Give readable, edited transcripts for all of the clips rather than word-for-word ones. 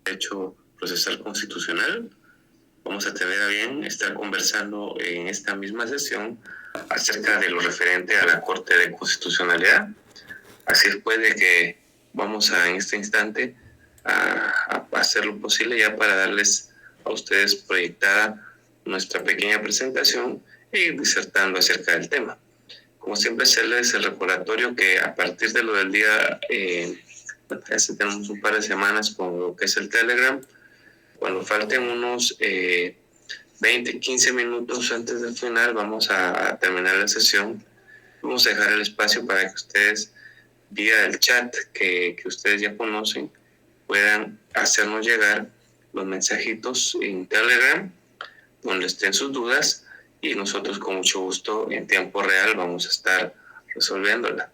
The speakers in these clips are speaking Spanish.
derecho procesal constitucional. Vamos a tener a bien estar conversando en esta misma sesión acerca de lo referente a la Corte de Constitucionalidad. Así es pues de que vamos en este instante a hacer lo posible ya para darles a ustedes proyectada nuestra pequeña presentación e ir disertando acerca del tema. Como siempre, hacerles el recordatorio que a partir de lo del día, ya tenemos un par de semanas con lo que es el Telegram. Cuando falten unos 20, 15 minutos antes del final, vamos a terminar la sesión. Vamos a dejar el espacio para que ustedes, vía el chat que ustedes ya conocen, puedan hacernos llegar los mensajitos en Telegram donde estén sus dudas, y nosotros con mucho gusto en tiempo real vamos a estar resolviéndola.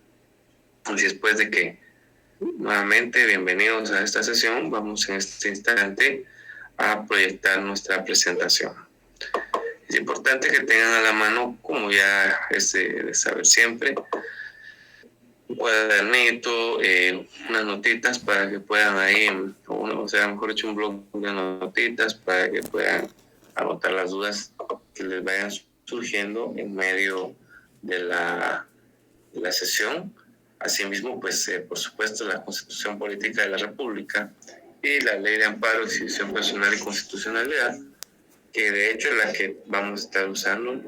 Así es pues de que nuevamente bienvenidos a esta sesión. Vamos en este instante a proyectar nuestra presentación. Es importante que tengan a la mano, como ya es de saber siempre, un cuadernito, unas notitas para que puedan ahí, o sea, mejor dicho, un blog de notitas para que puedan anotar las dudas que les vayan surgiendo en medio de la sesión. Asimismo, pues, por supuesto, la Constitución Política de la República y la Ley de Amparo, Exhibición Personal y Constitucionalidad, que de hecho es la que vamos a estar usando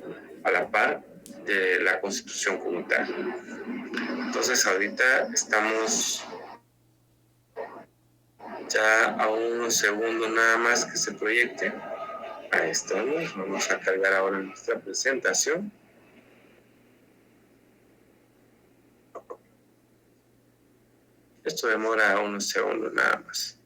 a la par de la Constitución como tal. Entonces, ahorita estamos ya a unos segundos nada más que se proyecte. Ahí estamos. Vamos a cargar ahora nuestra presentación. Esto demora unos segundos nada más.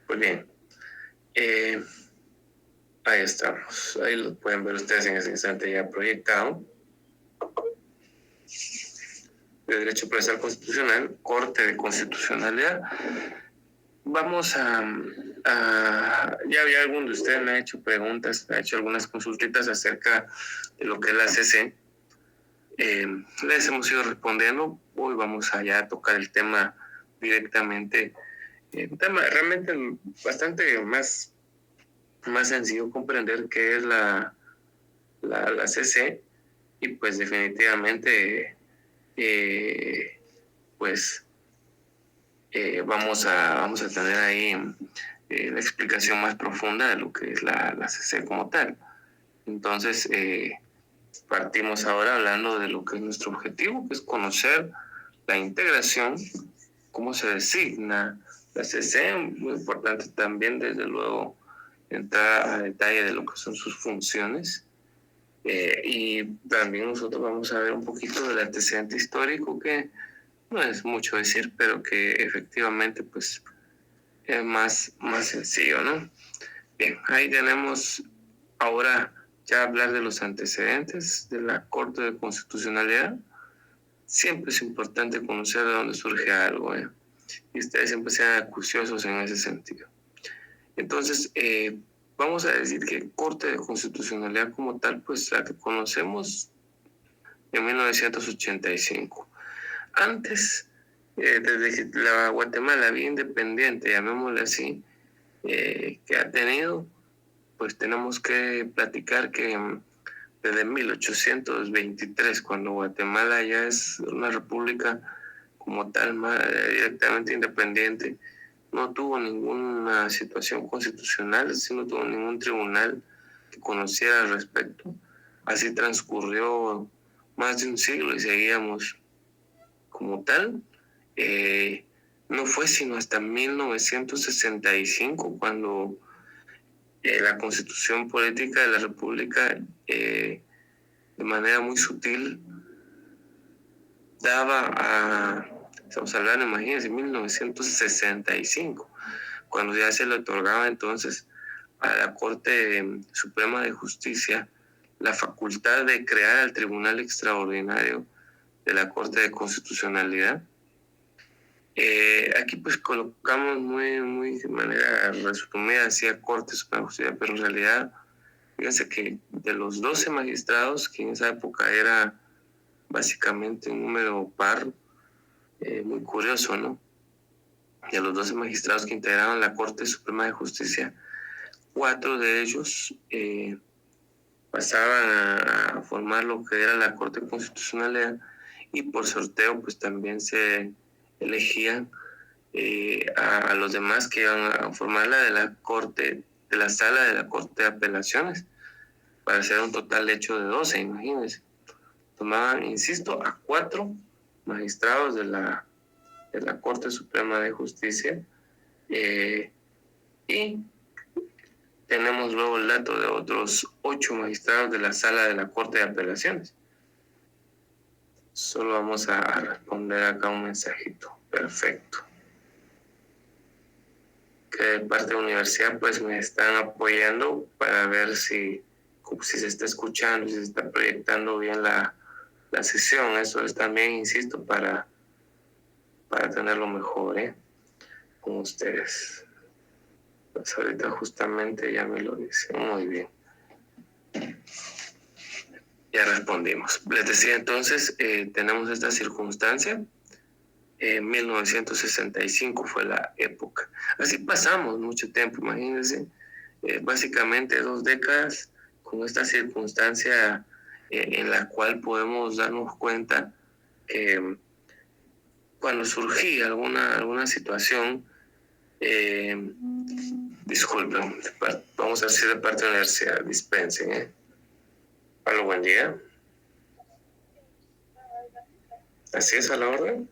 Pues bien, ahí estamos. Ahí lo pueden ver ustedes en ese instante ya proyectado. De Derecho Procesal Constitucional, Corte de Constitucionalidad. Vamos ya había alguno de ustedes me ha hecho preguntas, me ha hecho algunas consultitas acerca de lo que es la CC. Les hemos ido respondiendo. Hoy vamos allá a tocar el tema directamente. Un tema realmente bastante más sencillo comprender qué es la CC, y pues definitivamente vamos a tener ahí la explicación más profunda de lo que es la CC como tal. Entonces, partimos ahora hablando de lo que es nuestro objetivo, que es conocer la integración, cómo se designa la CC. Muy importante también, desde luego, entrar a detalle de lo que son sus funciones. Y también nosotros vamos a ver un poquito del antecedente histórico, que no es mucho decir, pero que efectivamente pues es más sencillo, ¿no? Bien, ahí tenemos ahora ya hablar de los antecedentes de la Corte de Constitucionalidad. Siempre es importante conocer de dónde surge algo, y ustedes siempre sean acuciosos en ese sentido. Entonces, vamos a decir que Corte de Constitucionalidad como tal, pues la que conocemos en 1985. Antes, desde la Guatemala bien independiente, llamémosle así, que ha tenido, pues tenemos que platicar que desde 1823, cuando Guatemala ya es una república como tal, directamente independiente, no tuvo ninguna situación constitucional, no tuvo ningún tribunal que conociera al respecto. Así transcurrió más de un siglo y seguíamos como tal. No fue sino hasta 1965 cuando la Constitución Política de la República, de manera muy sutil, estamos hablando, imagínense, 1965, cuando ya se le otorgaba entonces a la Corte Suprema de Justicia la facultad de crear el Tribunal Extraordinario de la Corte de Constitucionalidad. Aquí pues colocamos muy de manera resumida, decía Corte Suprema de Justicia, pero en realidad fíjense que de los 12 magistrados, que en esa época era básicamente un número par, muy curioso, ¿no? De los 12 magistrados que integraron la Corte Suprema de Justicia, 4 de ellos pasaban a formar lo que era la Corte Constitucional, y por sorteo pues también se elegían a los demás que iban a formar la de la Corte, de la Sala de la Corte de Apelaciones, para hacer un total hecho de 12, imagínense. Tomaban, insisto, a 4 magistrados de la Corte Suprema de Justicia, y tenemos luego el dato de otros 8 magistrados de la Sala de la Corte de Apelaciones. Solo vamos a responder acá un mensajito. Perfecto. Que de parte de la universidad pues me están apoyando para ver si se está escuchando, si se está proyectando bien la sesión. Eso es también, insisto, para tenerlo mejor con ustedes. Pues ahorita justamente ya me lo dicen. Muy bien. Ya respondimos. Les decía entonces, tenemos esta circunstancia. 1965 fue la época. Así pasamos mucho tiempo, imagínense, básicamente 2 décadas con esta circunstancia en la cual podemos darnos cuenta que cuando surgía alguna situación, disculpen, vamos a decir de parte de la universidad, dispensen. Hola, buen día. Así es, a la orden.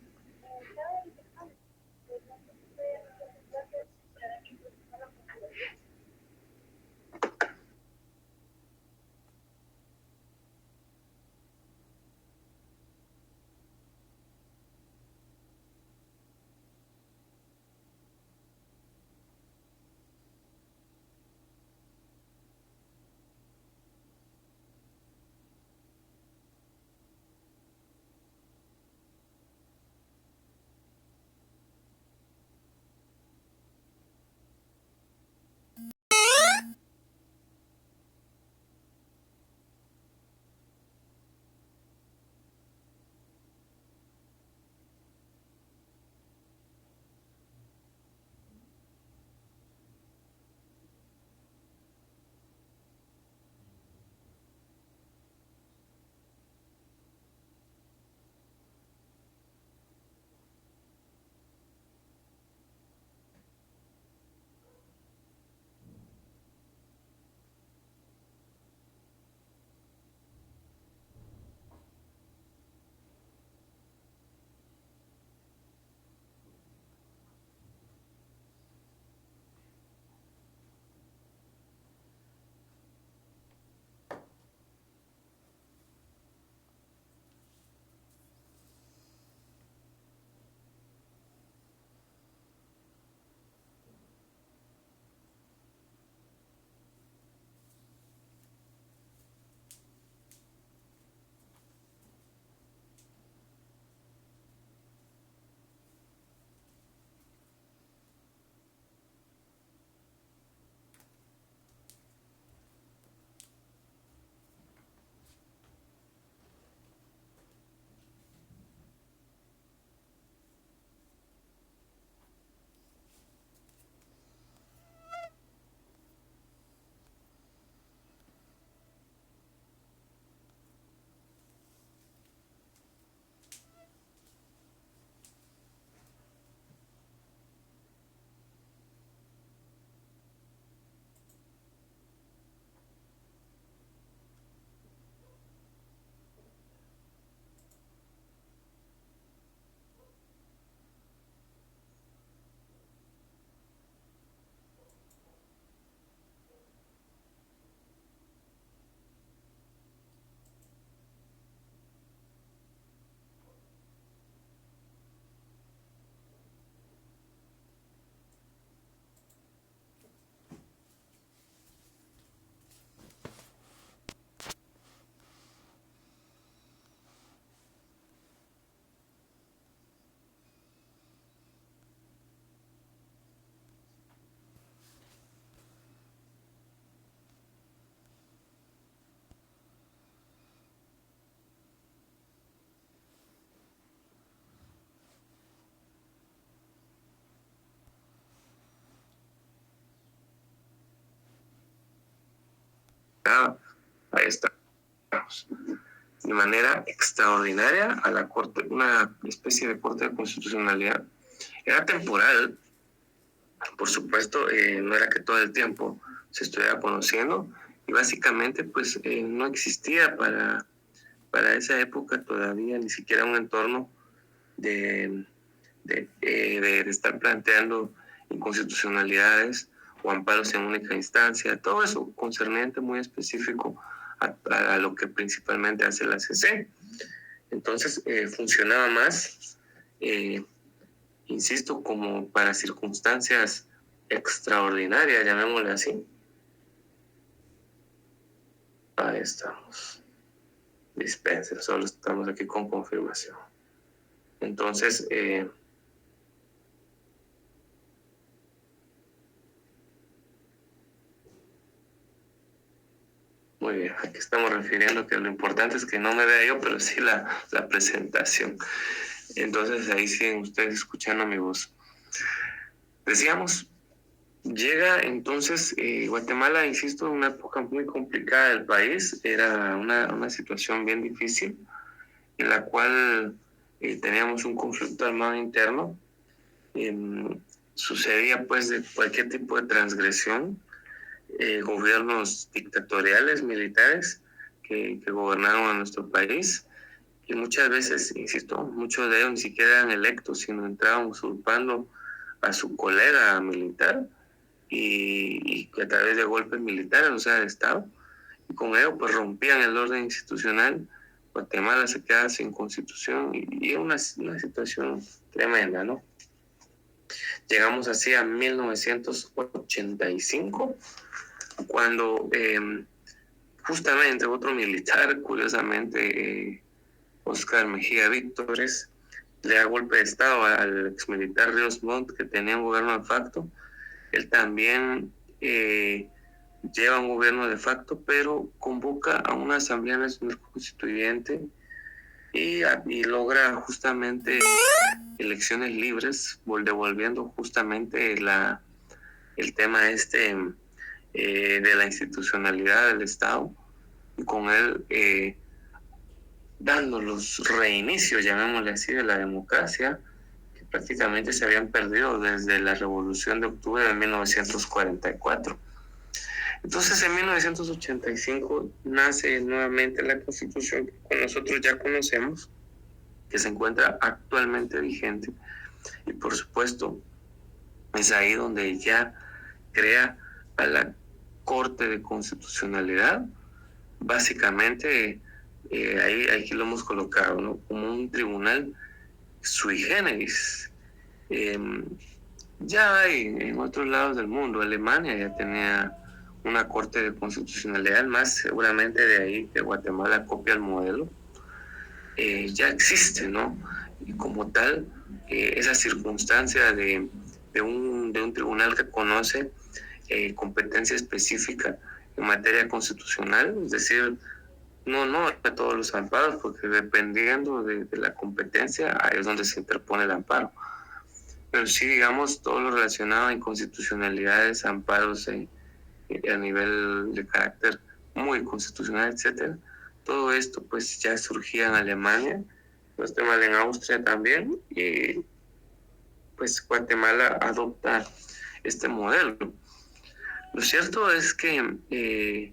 Ahí estamos. De manera extraordinaria a la Corte, una especie de Corte de Constitucionalidad. Era temporal, por supuesto, no era que todo el tiempo se estuviera conociendo, y básicamente pues no existía para esa época todavía ni siquiera un entorno de estar planteando inconstitucionalidades o amparos en única instancia, todo eso concerniente muy específico a lo que principalmente hace la CC. Entonces funcionaba más, insisto, como para circunstancias extraordinarias, llamémosle así. Ahí estamos. Dispensen, solo estamos aquí con confirmación. Entonces, muy bien, aquí estamos refiriendo que lo importante es que no me vea yo, pero sí la presentación. Entonces, ahí siguen ustedes escuchando mi voz. Decíamos, llega entonces Guatemala, insisto, en una época muy complicada del país. Era una situación bien difícil, en la cual teníamos un conflicto armado interno. Sucedía pues de cualquier tipo de transgresión, gobiernos dictatoriales, militares, que gobernaron a nuestro país, y muchas veces, insisto, muchos de ellos ni siquiera eran electos, sino entraban usurpando a su colega militar y a través de golpes militares, o sea, de Estado, y con ello pues rompían el orden institucional. Guatemala se quedaba sin constitución y es una situación tremenda, ¿no? Llegamos así a 1985, cuando justamente otro militar, curiosamente, Oscar Mejía Víctores, le da golpe de Estado al exmilitar Ríos Montt, que tenía un gobierno de facto. Él también lleva un gobierno de facto, pero convoca a una Asamblea Nacional Constituyente y logra justamente elecciones libres, devolviendo justamente el tema de la institucionalidad del Estado, y con él dando los reinicios, llamémosle así, de la democracia, que prácticamente se habían perdido desde la Revolución de Octubre de 1944. Entonces, en 1985 nace nuevamente la Constitución que nosotros ya conocemos, que se encuentra actualmente vigente, y por supuesto es ahí donde ya crea a la Corte de Constitucionalidad. Básicamente aquí lo hemos colocado, ¿no?, como un tribunal sui generis. Ya hay en otros lados del mundo. Alemania ya tenía una Corte de Constitucionalidad, más seguramente de ahí que Guatemala copia el modelo. Ya existe, ¿no? Y como tal, esa circunstancia de un tribunal que conoce competencia específica en materia constitucional, es decir, no a todos los amparos, porque dependiendo de la competencia, ahí es donde se interpone el amparo. Pero sí, digamos, todo lo relacionado a inconstitucionalidades, amparos a nivel de carácter muy constitucional, etcétera. Todo esto pues ya surgía en Alemania, los temas en Austria también, y pues Guatemala adopta este modelo. Lo cierto es que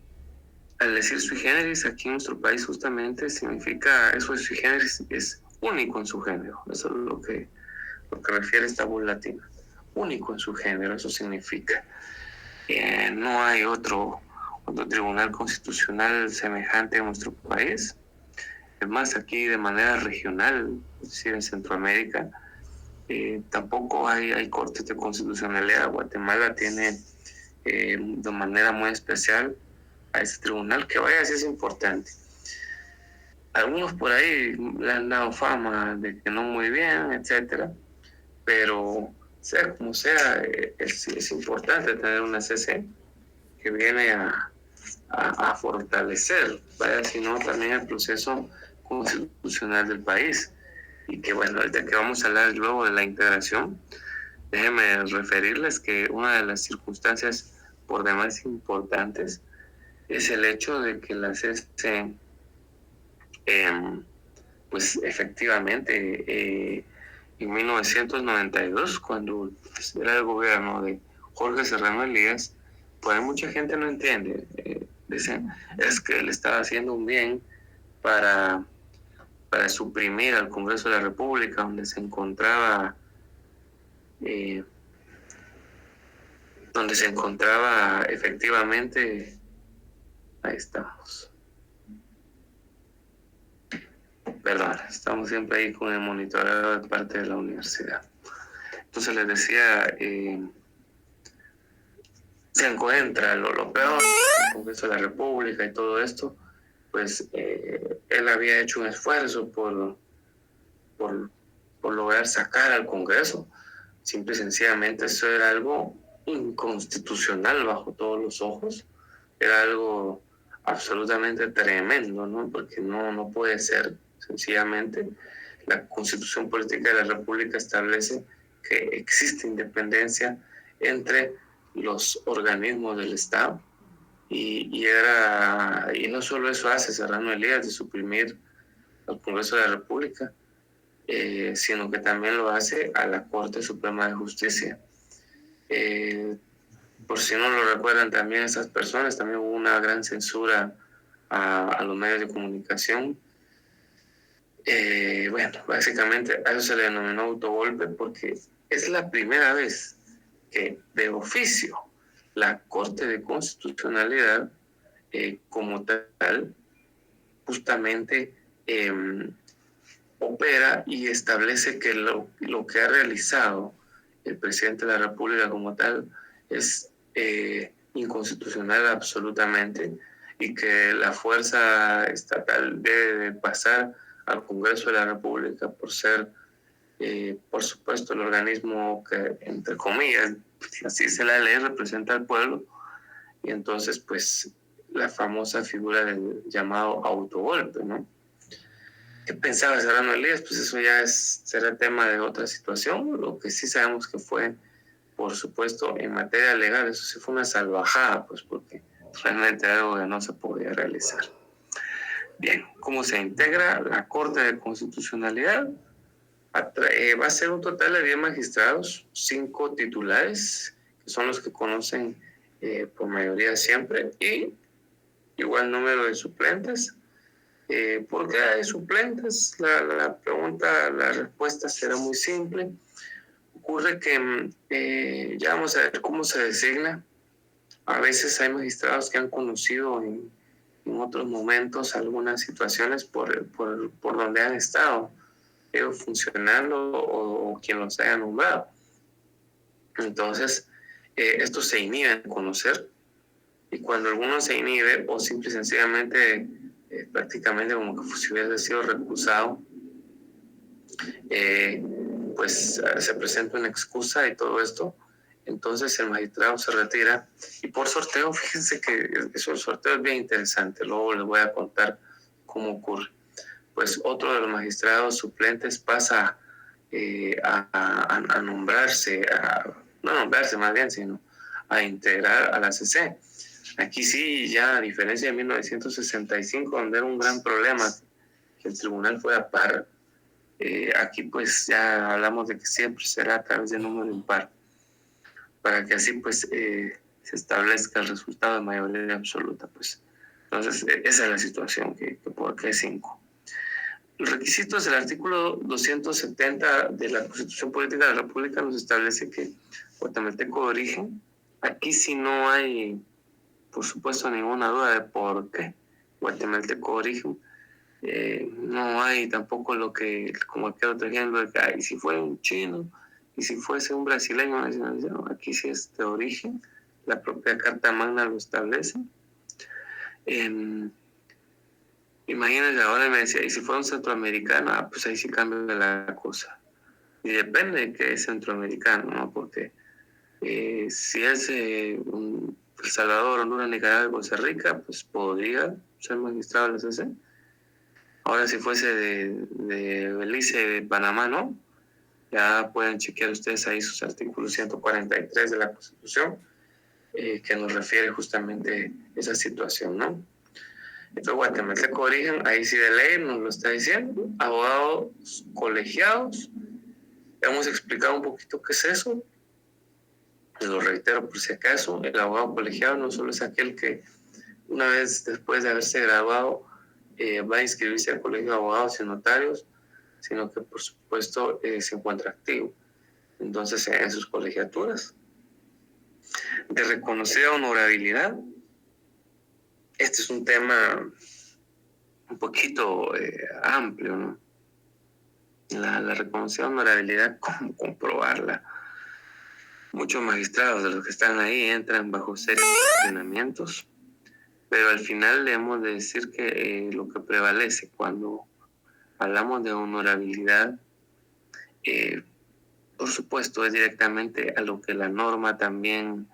al decir sui generis, aquí en nuestro país justamente significa, eso de sui generis es único en su género, eso es lo que refiere esta voz latina, único en su género, eso significa. No hay otro tribunal constitucional semejante en nuestro país. Es más, aquí de manera regional, es decir, en Centroamérica, tampoco hay cortes de constitucionalidad. Guatemala tiene de manera muy especial a ese tribunal, que vaya, sí es importante. Algunos por ahí le han dado fama de que no muy bien, etcétera, pero sea como sea, es importante tener una CC que viene a fortalecer, vaya, sino también el proceso constitucional del país. Y que bueno, ahorita que vamos a hablar luego de la integración, déjenme referirles que una de las circunstancias por demás importantes es el hecho de que la CC, pues efectivamente, en 1992, cuando pues, era el gobierno de Jorge Serrano Elías, pues mucha gente no entiende. Dicen, es que él estaba haciendo un bien para suprimir al Congreso de la República, donde se encontraba efectivamente, ahí estamos. Perdón, estamos siempre ahí con el monitoreo de parte de la universidad. Entonces les decía, se encuentra lo peor, el Congreso de la República y todo esto, pues él había hecho un esfuerzo por lograr sacar al Congreso. Simple y sencillamente eso era algo inconstitucional bajo todos los ojos, era algo absolutamente tremendo, ¿no? Porque no puede ser, sencillamente, la Constitución Política de la República establece que existe independencia entre los organismos del Estado y no solo eso hace Serrano Elías de suprimir al Congreso de la República, sino que también lo hace a la Corte Suprema de Justicia. Por si no lo recuerdan también esas personas, también hubo una gran censura a los medios de comunicación. Bueno, básicamente a eso se le denominó autogolpe porque es la primera vez que de oficio la Corte de Constitucionalidad como tal justamente opera y establece que lo que ha realizado el presidente de la República como tal es inconstitucional absolutamente y que la fuerza estatal debe pasar al Congreso de la República por ser, por supuesto, el organismo que, entre comillas, así dice la ley, representa al pueblo, y entonces, pues, la famosa figura del llamado autogolpe, ¿no? ¿Qué pensaba Serrano Elías? Pues eso ya será tema de otra situación. Lo que sí sabemos que fue, por supuesto, en materia legal, eso sí fue una salvajada, pues porque realmente algo que no se podía realizar. Bien, ¿cómo se integra la Corte de Constitucionalidad? Va a ser un total de 10 magistrados, 5 titulares, que son los que conocen por mayoría siempre, y igual número de suplentes. ¿Por qué hay suplentes? La respuesta será muy simple. Ocurre que ya vamos a ver cómo se designa. A veces hay magistrados que han conocido en otros momentos algunas situaciones por donde han estado funcionando o quien los haya nombrado. Entonces, esto se inhibe en conocer, y cuando alguno se inhibe o simple y sencillamente prácticamente como que si hubiese sido recusado, pues se presenta una excusa y todo esto, entonces el magistrado se retira y por sorteo, fíjense que eso el sorteo es bien interesante, luego les voy a contar cómo ocurre. Pues otro de los magistrados suplentes pasa a nombrarse, no nombrarse más bien, sino a integrar a la CC. Aquí sí, ya a diferencia de 1965, donde era un gran problema que el tribunal fuera par, aquí pues ya hablamos de que siempre será a través de número impar, para que así pues se establezca el resultado de mayoría absoluta. Pues. Entonces, esa es la situación, que por qué 5. Los requisitos del artículo 270 de la Constitución Política de la República nos establece que guatemalteco de origen, aquí sí no hay, por supuesto, ninguna duda de por qué guatemalteco de origen. No hay tampoco lo que, como aquel otro ejemplo, de que si fuera un chino y si fuese un brasileño nacionalizado, aquí sí es de origen, la propia Carta Magna lo establece. Imagínense, ahora me decía, y si fuera un centroamericano, pues ahí sí cambia la cosa. Y depende de qué es centroamericano, ¿no? Porque si es El Salvador, Honduras, Nicaragua y Costa Rica, pues podría ser magistrado de la CC. Ahora, si fuese de Belice, de Panamá, ¿no? Ya pueden chequear ustedes ahí sus artículos 143 de la Constitución. que nos refiere justamente a esa situación, ¿no? Entonces, guatemalteco de origen, ahí sí de ley nos lo está diciendo, abogados colegiados. Hemos explicado un poquito qué es eso. Lo reitero por si acaso, el abogado colegiado no solo es aquel que una vez después de haberse graduado va a inscribirse al colegio de abogados y notarios, sino que por supuesto se encuentra activo. Entonces, en sus colegiaturas de reconocida honorabilidad, este es un tema un poquito amplio, ¿no? La reconocida honorabilidad, ¿cómo comprobarla? Muchos magistrados de los que están ahí entran bajo serios cuestionamientos, pero al final debemos de decir que lo que prevalece cuando hablamos de honorabilidad, por supuesto, es directamente a lo que la norma también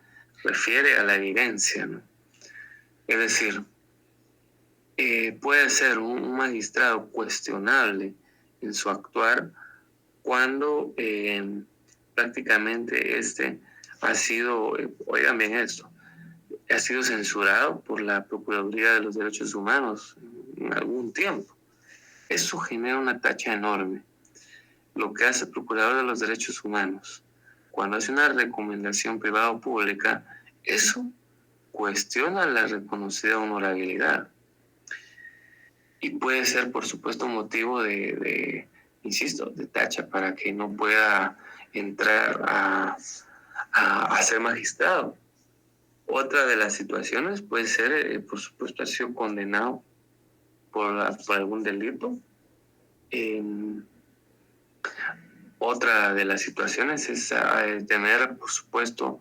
refiere, a la evidencia, ¿no? Es decir, puede ser un magistrado cuestionable en su actuar cuando prácticamente ha sido, oigan bien esto, ha sido censurado por la Procuraduría de los Derechos Humanos en algún tiempo. Eso genera una tacha enorme. Lo que hace el Procurador de los Derechos Humanos cuando hace una recomendación privada o pública, eso cuestiona la reconocida honorabilidad. Y puede ser, por supuesto, motivo insisto, de tacha para que no pueda entrar a ser magistrado. Otra de las situaciones puede ser, por supuesto, ha sido condenado por algún delito. Otra de las situaciones es tener, por supuesto,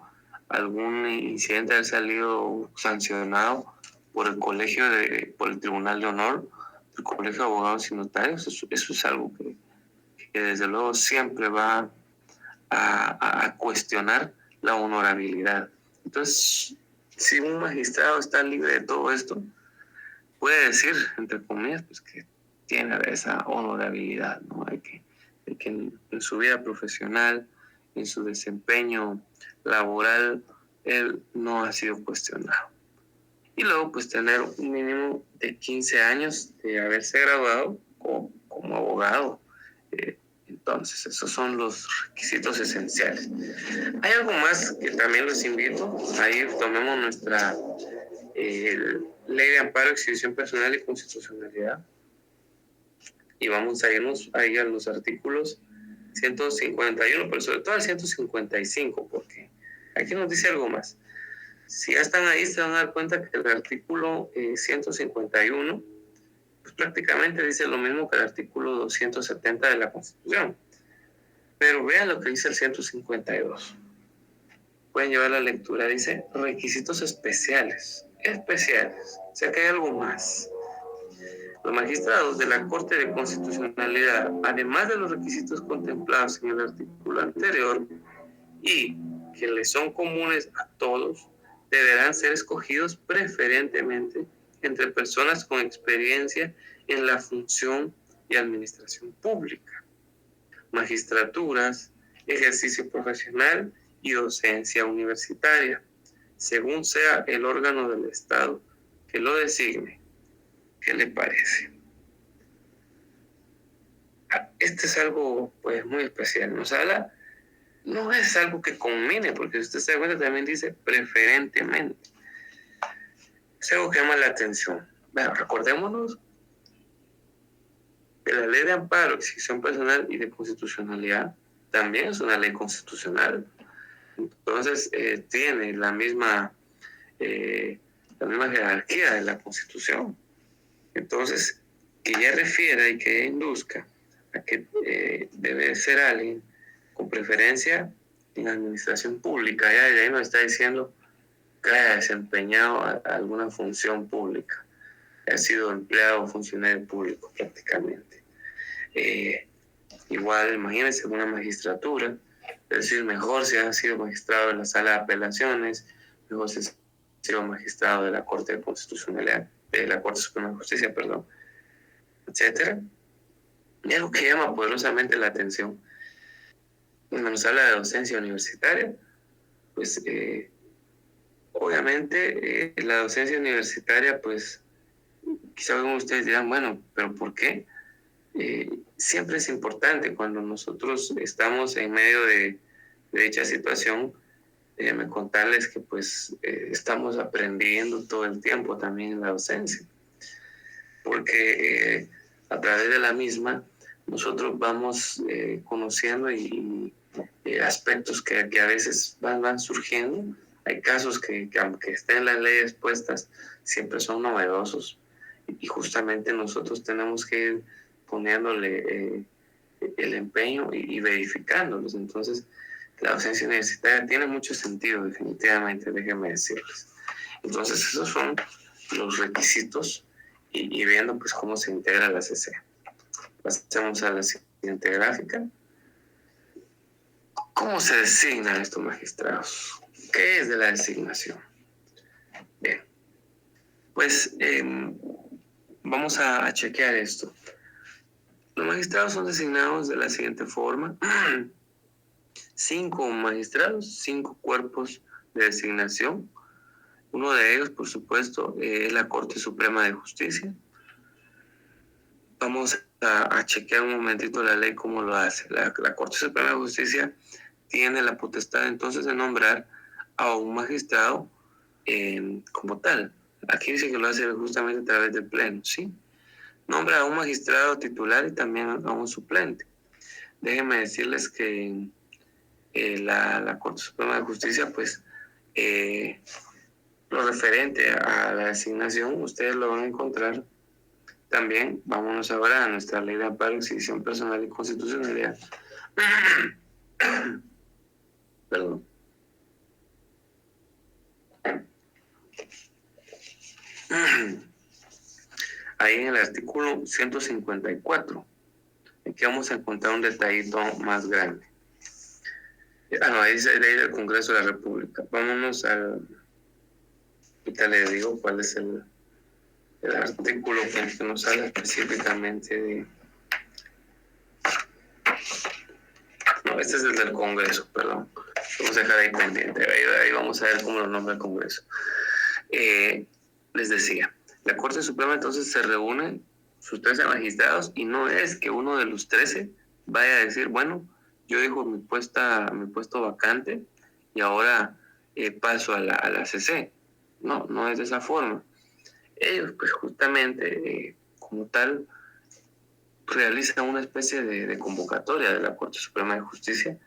algún incidente haber salido sancionado por el por el Tribunal de Honor, el Colegio de Abogados y Notarios. Eso es algo que desde luego siempre va a cuestionar la honorabilidad. Entonces, si un magistrado está libre de todo esto, puede decir, entre comillas, pues que tiene esa honorabilidad, ¿no? De que en su vida profesional, en su desempeño laboral, él no ha sido cuestionado. Y luego, pues, tener un mínimo de 15 años de haberse graduado como abogado. Entonces, esos son los requisitos esenciales. Hay algo más que también los invito. Ahí tomemos nuestra Ley de Amparo, Exhibición Personal y Constitucionalidad. Y vamos a irnos ahí a los artículos 151, pero sobre todo al 155, porque aquí nos dice algo más. Si ya están ahí, se van a dar cuenta que el artículo 151 pues prácticamente dice lo mismo que el artículo 270 de la Constitución. Pero vean lo que dice el 152. Pueden llevar la lectura, dice requisitos especiales. O sea que hay algo más. Los magistrados de la Corte de Constitucionalidad, además de los requisitos contemplados en el artículo anterior y que les son comunes a todos, deberán ser escogidos preferentemente entre personas con experiencia en la función y administración pública, magistraturas, ejercicio profesional y docencia universitaria, según sea el órgano del Estado que lo designe. ¿Qué le parece? Este es algo pues muy especial. Nos habla, no es algo que combine, porque usted se da cuenta también dice preferentemente. Es algo que llama la atención. Bueno, recordémonos que la Ley de Amparo, Exhibición Personal y de Constitucionalidad también es una ley constitucional. Entonces tiene la misma jerarquía de la Constitución. Entonces, que ya refiera y que induzca a que debe ser alguien con preferencia en administración pública, ya de ahí nos está diciendo que haya desempeñado alguna función pública, que ha sido empleado o funcionario público prácticamente. Igual, imagínense una magistratura, es decir, mejor si ha sido magistrado de la Sala de Apelaciones, mejor si ha sido magistrado de la Corte de Constitucionalidad, de la Corte Suprema de Justicia, perdón, etcétera. Y algo que llama poderosamente la atención, cuando nos habla de docencia universitaria, pues Obviamente, la docencia universitaria, pues, quizá algunos de ustedes dirán, bueno, pero ¿por qué? Siempre es importante cuando nosotros estamos en medio de dicha situación, me contarles que pues estamos aprendiendo todo el tiempo también en la docencia, porque a través de la misma nosotros vamos conociendo y aspectos que a veces van surgiendo. Hay casos que aunque estén las leyes puestas, siempre son novedosos y justamente nosotros tenemos que ir poniéndole el empeño y verificándolos. Entonces, la docencia universitaria tiene mucho sentido, definitivamente, déjenme decirles. Entonces, esos son los requisitos y viendo pues cómo se integra la CC. Pasemos a la siguiente gráfica. ¿Cómo se designan estos magistrados? ¿Qué es de la designación? Bien, pues vamos a chequear esto. Los magistrados son designados de la siguiente forma. 5 magistrados, 5 cuerpos de designación. Uno de ellos, por supuesto, es la Corte Suprema de Justicia. Vamos a chequear un momentito la ley cómo lo hace. La Corte Suprema de Justicia tiene la potestad entonces de nombrar a un magistrado como tal. Aquí dice que lo hace justamente a través del Pleno, ¿sí? Nombra a un magistrado titular y también a un suplente. Déjenme decirles que la Corte Suprema de Justicia, pues, lo referente a la designación, ustedes lo van a encontrar también. Vámonos ahora a nuestra ley de amparo, exhibición personal y constitucionalidad. Perdón. Ahí en el artículo 154, aquí vamos a encontrar un detallito más grande. No, ahí dice ley del Congreso de la República. Vámonos al... Ahorita le digo cuál es el artículo que nos habla específicamente de... No, este es el del Congreso, perdón. Vamos a dejar ahí pendiente. Ahí vamos a ver cómo lo nombra el Congreso. Les decía, la Corte Suprema entonces se reúne sus 13 magistrados y no es que uno de los 13 vaya a decir, bueno, yo dejo mi puesto vacante y ahora paso a la CC. No, no es de esa forma. Ellos pues justamente como tal realizan una especie de convocatoria de la Corte Suprema de Justicia.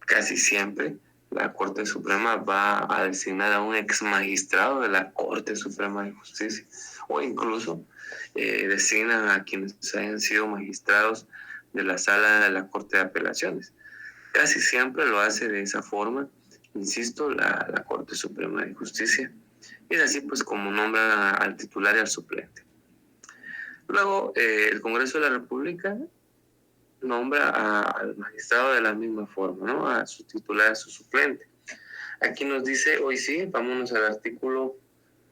Casi siempre la Corte Suprema va a designar a un ex magistrado de la Corte Suprema de Justicia o incluso designan a quienes hayan sido magistrados de la Sala de la Corte de Apelaciones. Casi siempre lo hace de esa forma, insisto, la Corte Suprema de Justicia. Y es así pues como nombra al titular y al suplente. Luego, el Congreso de la República nombra al magistrado de la misma forma, ¿no? A su titular, a su suplente. Aquí nos dice, hoy sí, vámonos al artículo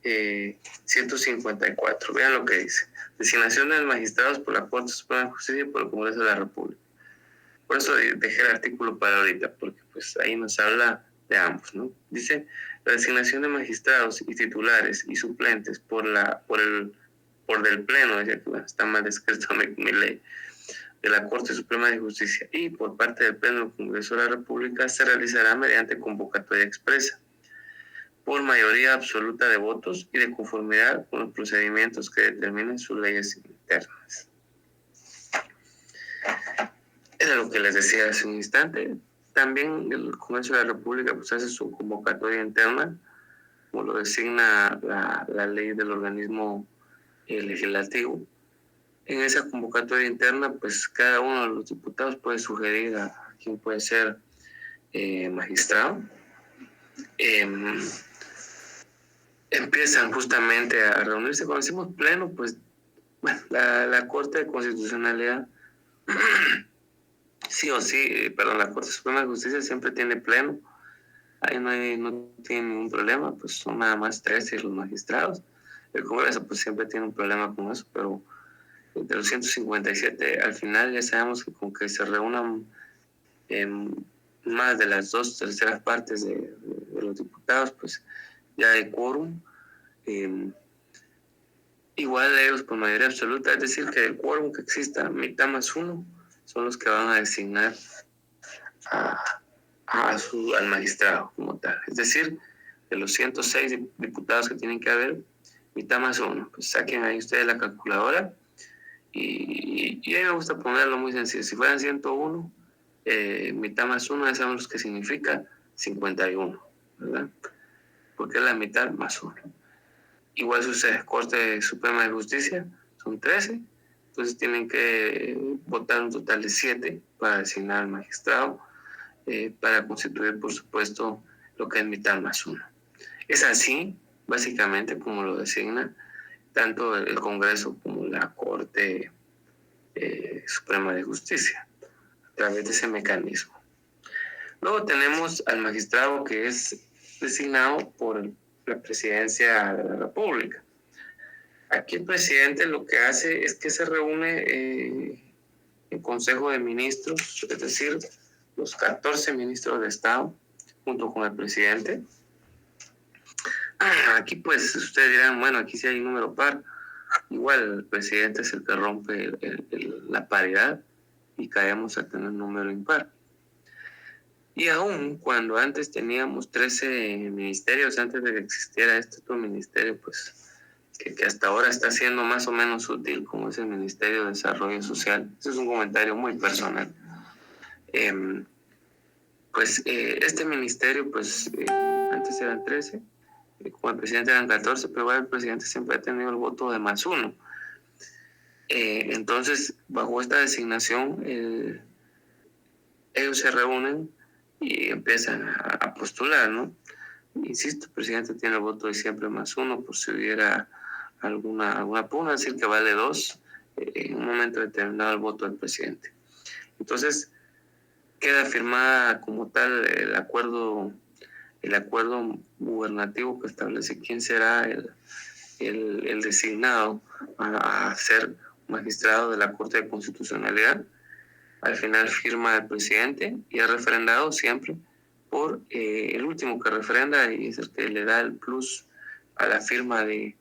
154. Vean lo que dice. Designación de magistrados por la Corte Suprema de Justicia y por el Congreso de la República. Por eso dejé el artículo para ahorita, porque pues ahí nos habla de ambos, ¿no? Dice, la designación de magistrados y titulares y suplentes por del Pleno, está mal descrito mi ley, de la Corte Suprema de Justicia y por parte del Pleno del Congreso de la República se realizará mediante convocatoria expresa, por mayoría absoluta de votos y de conformidad con los procedimientos que determinen sus leyes internas. Era lo que les decía hace un instante. También el Congreso de la República pues, hace su convocatoria interna, como lo designa la ley del organismo legislativo. En esa convocatoria interna, pues cada uno de los diputados puede sugerir a quién puede ser magistrado. Empiezan justamente a reunirse. Cuando decimos pleno, pues bueno, la Corte de Constitucionalidad, sí o sí, la Corte Suprema de Justicia siempre tiene pleno. Ahí no tiene ningún problema, pues son nada más 13 los magistrados. El Congreso pues siempre tiene un problema con eso, pero de los 157 al final ya sabemos que con que se reúnan más de las 2/3 partes de los diputados, pues ya de quórum. Igual ellos por mayoría absoluta, es decir, que el quórum que exista, mitad más uno, son los que van a designar al magistrado como tal. Es decir, de los 106 diputados que tienen que haber, mitad más uno. Pues saquen ahí ustedes la calculadora y a mí me gusta ponerlo muy sencillo. Si fueran 101, mitad más uno, ya sabemos qué significa 51, ¿verdad? Porque es la mitad más uno. Igual sucede, Corte Suprema de Justicia, son 13, entonces tienen que votar un total de 7 para designar al magistrado, para constituir, por supuesto, lo que es mitad más uno. Es así, básicamente, como lo designa tanto el Congreso como la Corte Suprema de Justicia, a través de ese mecanismo. Luego tenemos al magistrado que es designado por la Presidencia de la República. Aquí el presidente lo que hace es que se reúne el Consejo de Ministros, es decir, los 14 ministros de Estado, junto con el presidente. Aquí pues ustedes dirán, bueno, aquí sí hay un número par. Igual el presidente es el que rompe la paridad y caemos a tener un número impar. Y aún cuando antes teníamos 13 ministerios, antes de que existiera este otro ministerio, pues que hasta ahora está siendo más o menos útil, como es el Ministerio de Desarrollo Social. Ese es un comentario muy personal. Este ministerio, antes eran 13, con el presidente eran 14, pero igual el presidente siempre ha tenido el voto de más uno. Entonces, bajo esta designación, ellos se reúnen y empiezan a postular, ¿no? Insisto, el presidente tiene el voto de siempre más uno, por si hubiera alguna pugna, es decir, que vale 2 en un momento determinado el voto del presidente. Entonces, queda firmada como tal el acuerdo gubernativo que establece quién será el designado a ser magistrado de la Corte de Constitucionalidad. Al final firma el presidente y es refrendado siempre por el último que refrenda, y es el que le da el plus a la firma del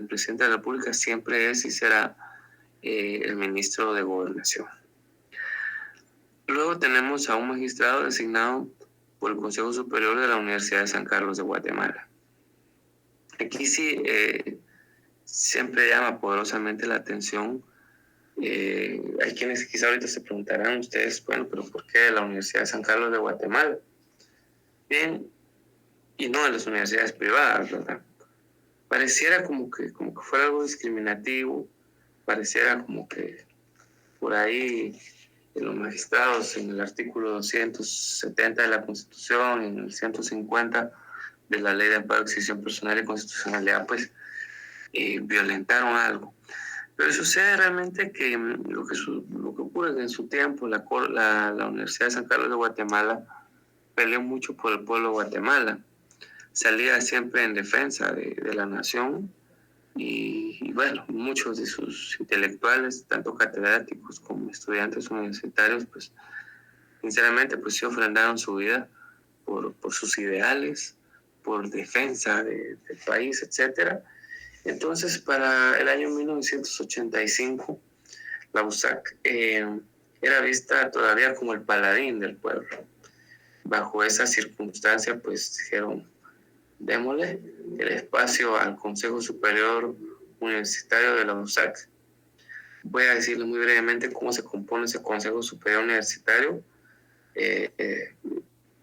presidente de la República, siempre es y será el ministro de Gobernación. Luego tenemos a un magistrado designado por el Consejo Superior de la Universidad de San Carlos de Guatemala. Aquí sí siempre llama poderosamente la atención. Hay quienes quizá ahorita se preguntarán ustedes, bueno, pero ¿por qué la Universidad de San Carlos de Guatemala? Bien, y no de las universidades privadas, ¿verdad? Pareciera como que fuera algo discriminativo, pareciera como que por ahí los magistrados en el artículo 270 de la Constitución, en el 150 de la Ley de Amparo, Decisión Personal y Constitucionalidad, pues violentaron algo. Pero sucede realmente que lo que ocurre es que en su tiempo la Universidad de San Carlos de Guatemala peleó mucho por el pueblo de Guatemala, salía siempre en defensa de la nación y bueno, muchos de sus intelectuales, tanto catedráticos como estudiantes universitarios, pues sinceramente pues sí ofrendaron su vida por sus ideales, por defensa del país, etcétera. Entonces, para el año 1985, la USAC era vista todavía como el paladín del pueblo. Bajo esa circunstancia, pues dijeron, démosle el espacio al Consejo Superior Universitario de la USAC. Voy a decirles muy brevemente cómo se compone ese Consejo Superior Universitario.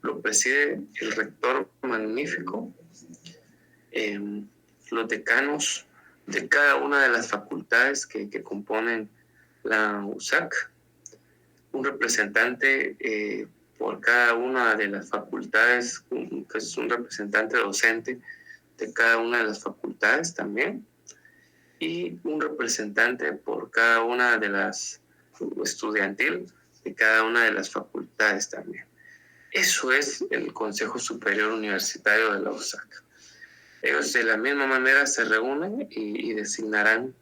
Lo preside el rector magnífico, los decanos de cada una de las facultades que componen la USAC, un representante por cada una de las facultades, que es un representante docente de cada una de las facultades también, y un representante por cada una de las estudiantil de cada una de las facultades también. Eso es el Consejo Superior Universitario de la USAC. Ellos de la misma manera se reúnen y designarán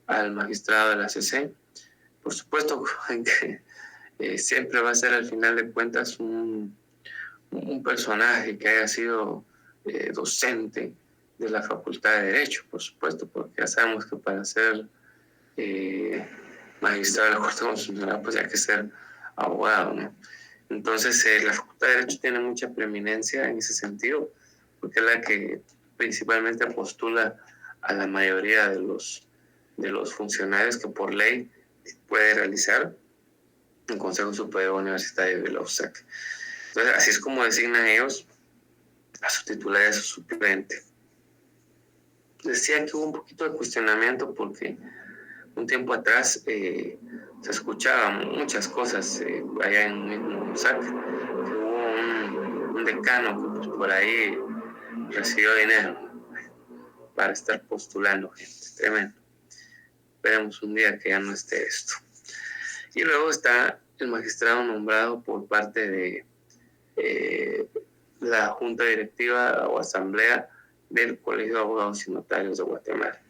al magistrado de la CC. Por supuesto que siempre va a ser al final de cuentas un personaje que haya sido docente de la Facultad de Derecho, por supuesto, porque ya sabemos que para ser magistrado de la Corte Constitucional pues hay que ser abogado, ¿no? Entonces la Facultad de Derecho tiene mucha preeminencia en ese sentido, porque es la que principalmente postula a la mayoría de los funcionarios que por ley puede realizar el Consejo Superior Universitario de la USAC. Entonces así es como designan ellos a su titular y a su suplente. Decía que hubo un poquito de cuestionamiento porque un tiempo atrás se escuchaban muchas cosas allá en USAC, que hubo un decano que pues, por ahí recibió dinero para estar postulando gente, tremendo. Esperemos un día que ya no esté esto. Y luego está el magistrado nombrado por parte de la Junta Directiva o Asamblea del Colegio de Abogados y Notarios de Guatemala.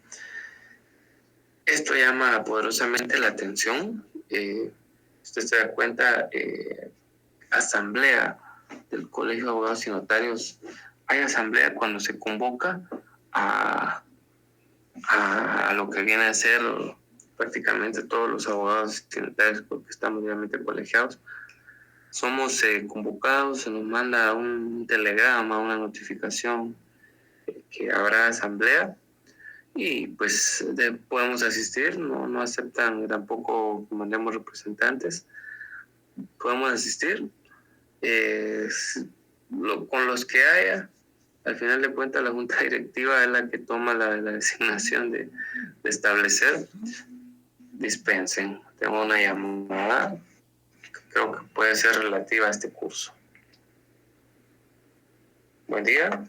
Esto llama poderosamente la atención. Usted se da cuenta, asamblea del Colegio de Abogados y Notarios. Hay asamblea cuando se convoca a lo que viene a ser prácticamente todos los abogados y notarios, porque estamos obviamente colegiados. Somos convocados, se nos manda un telegrama, una notificación que habrá asamblea y pues podemos asistir, no aceptan tampoco que mandemos representantes, podemos asistir con los que haya. Al final de cuentas la junta directiva es la que toma la designación de establecer. Dispensen, tengo una llamada, creo que puede ser relativa a este curso. Buen día.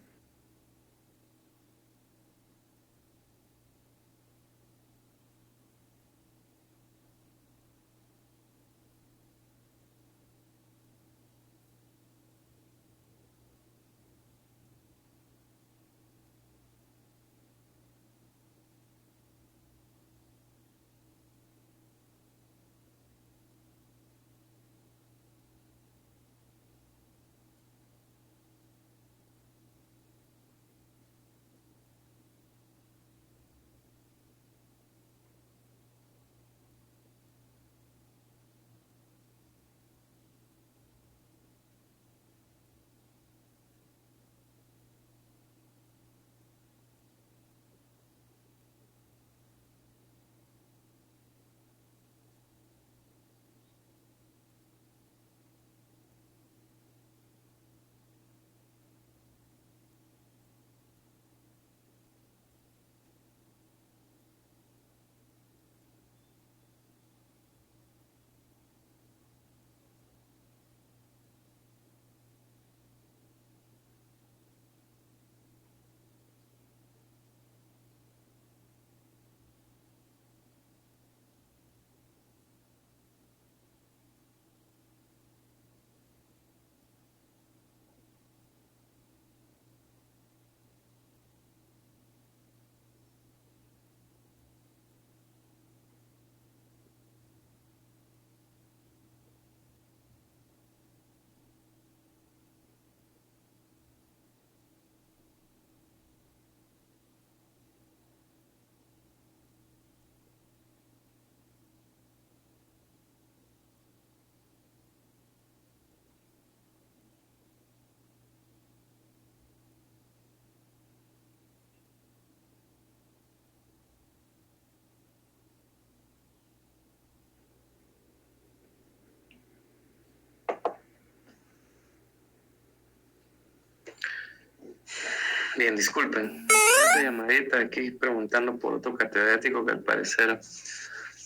Bien, disculpen. Esta llamadita aquí preguntando por otro catedrático que al parecer,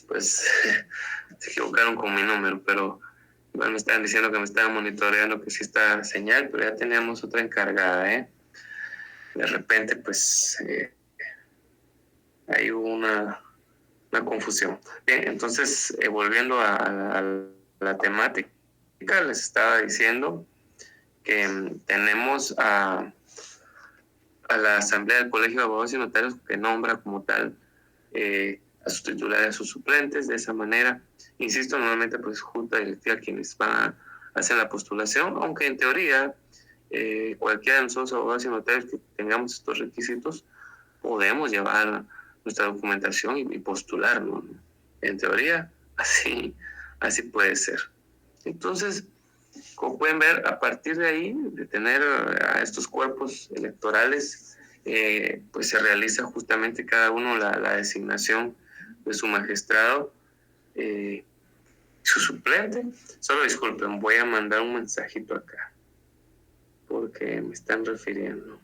pues, se equivocaron con mi número, pero igual me estaban diciendo que me estaban monitoreando que sí está señal, pero ya teníamos otra encargada, ¿eh? De repente, pues, ahí hubo una confusión. Bien, entonces, volviendo a la temática, les estaba diciendo que tenemos a la Asamblea del Colegio de Abogados y Notarios que nombra como tal a sus titulares, a sus suplentes. De esa manera, insisto, normalmente pues junta directiva quienes van a hacer la postulación, aunque en teoría cualquiera de nosotros, abogados y notarios, que tengamos estos requisitos, podemos llevar nuestra documentación y postular, ¿no? En teoría, así puede ser. Entonces, como pueden ver, a partir de ahí, de tener a estos cuerpos electorales, pues se realiza justamente cada uno la designación de su magistrado, su suplente. Solo disculpen, voy a mandar un mensajito acá, porque me están refiriendo.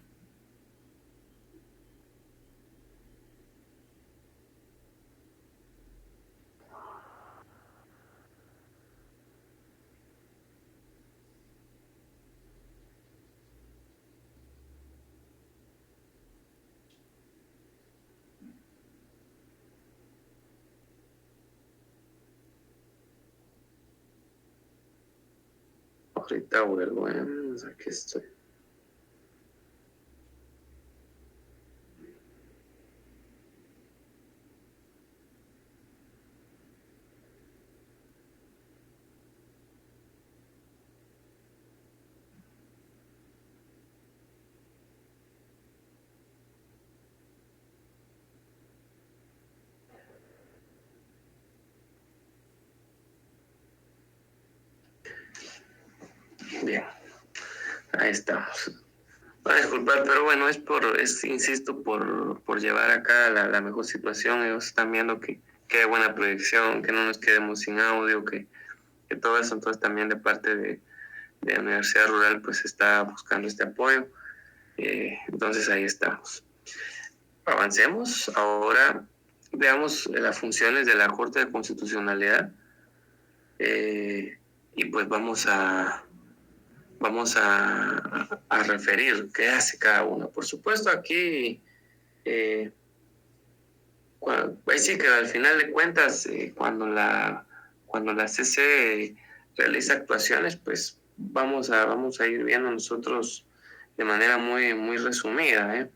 Ahorita vuelvo, aquí estoy. Bien, ahí estamos. Va a disculpar, pero bueno, insisto, por llevar acá la mejor situación. Ellos están viendo que hay buena proyección, que no nos quedemos sin audio, que todo eso. Entonces también de parte de la Universidad Rural pues está buscando este apoyo. Entonces ahí estamos. Avancemos. Ahora veamos las funciones de la Corte de Constitucionalidad. Y pues vamos a referir qué hace cada uno. Por supuesto, aquí, pues sí que al final de cuentas, cuando la CC realiza actuaciones, pues vamos a ir viendo nosotros de manera muy resumida,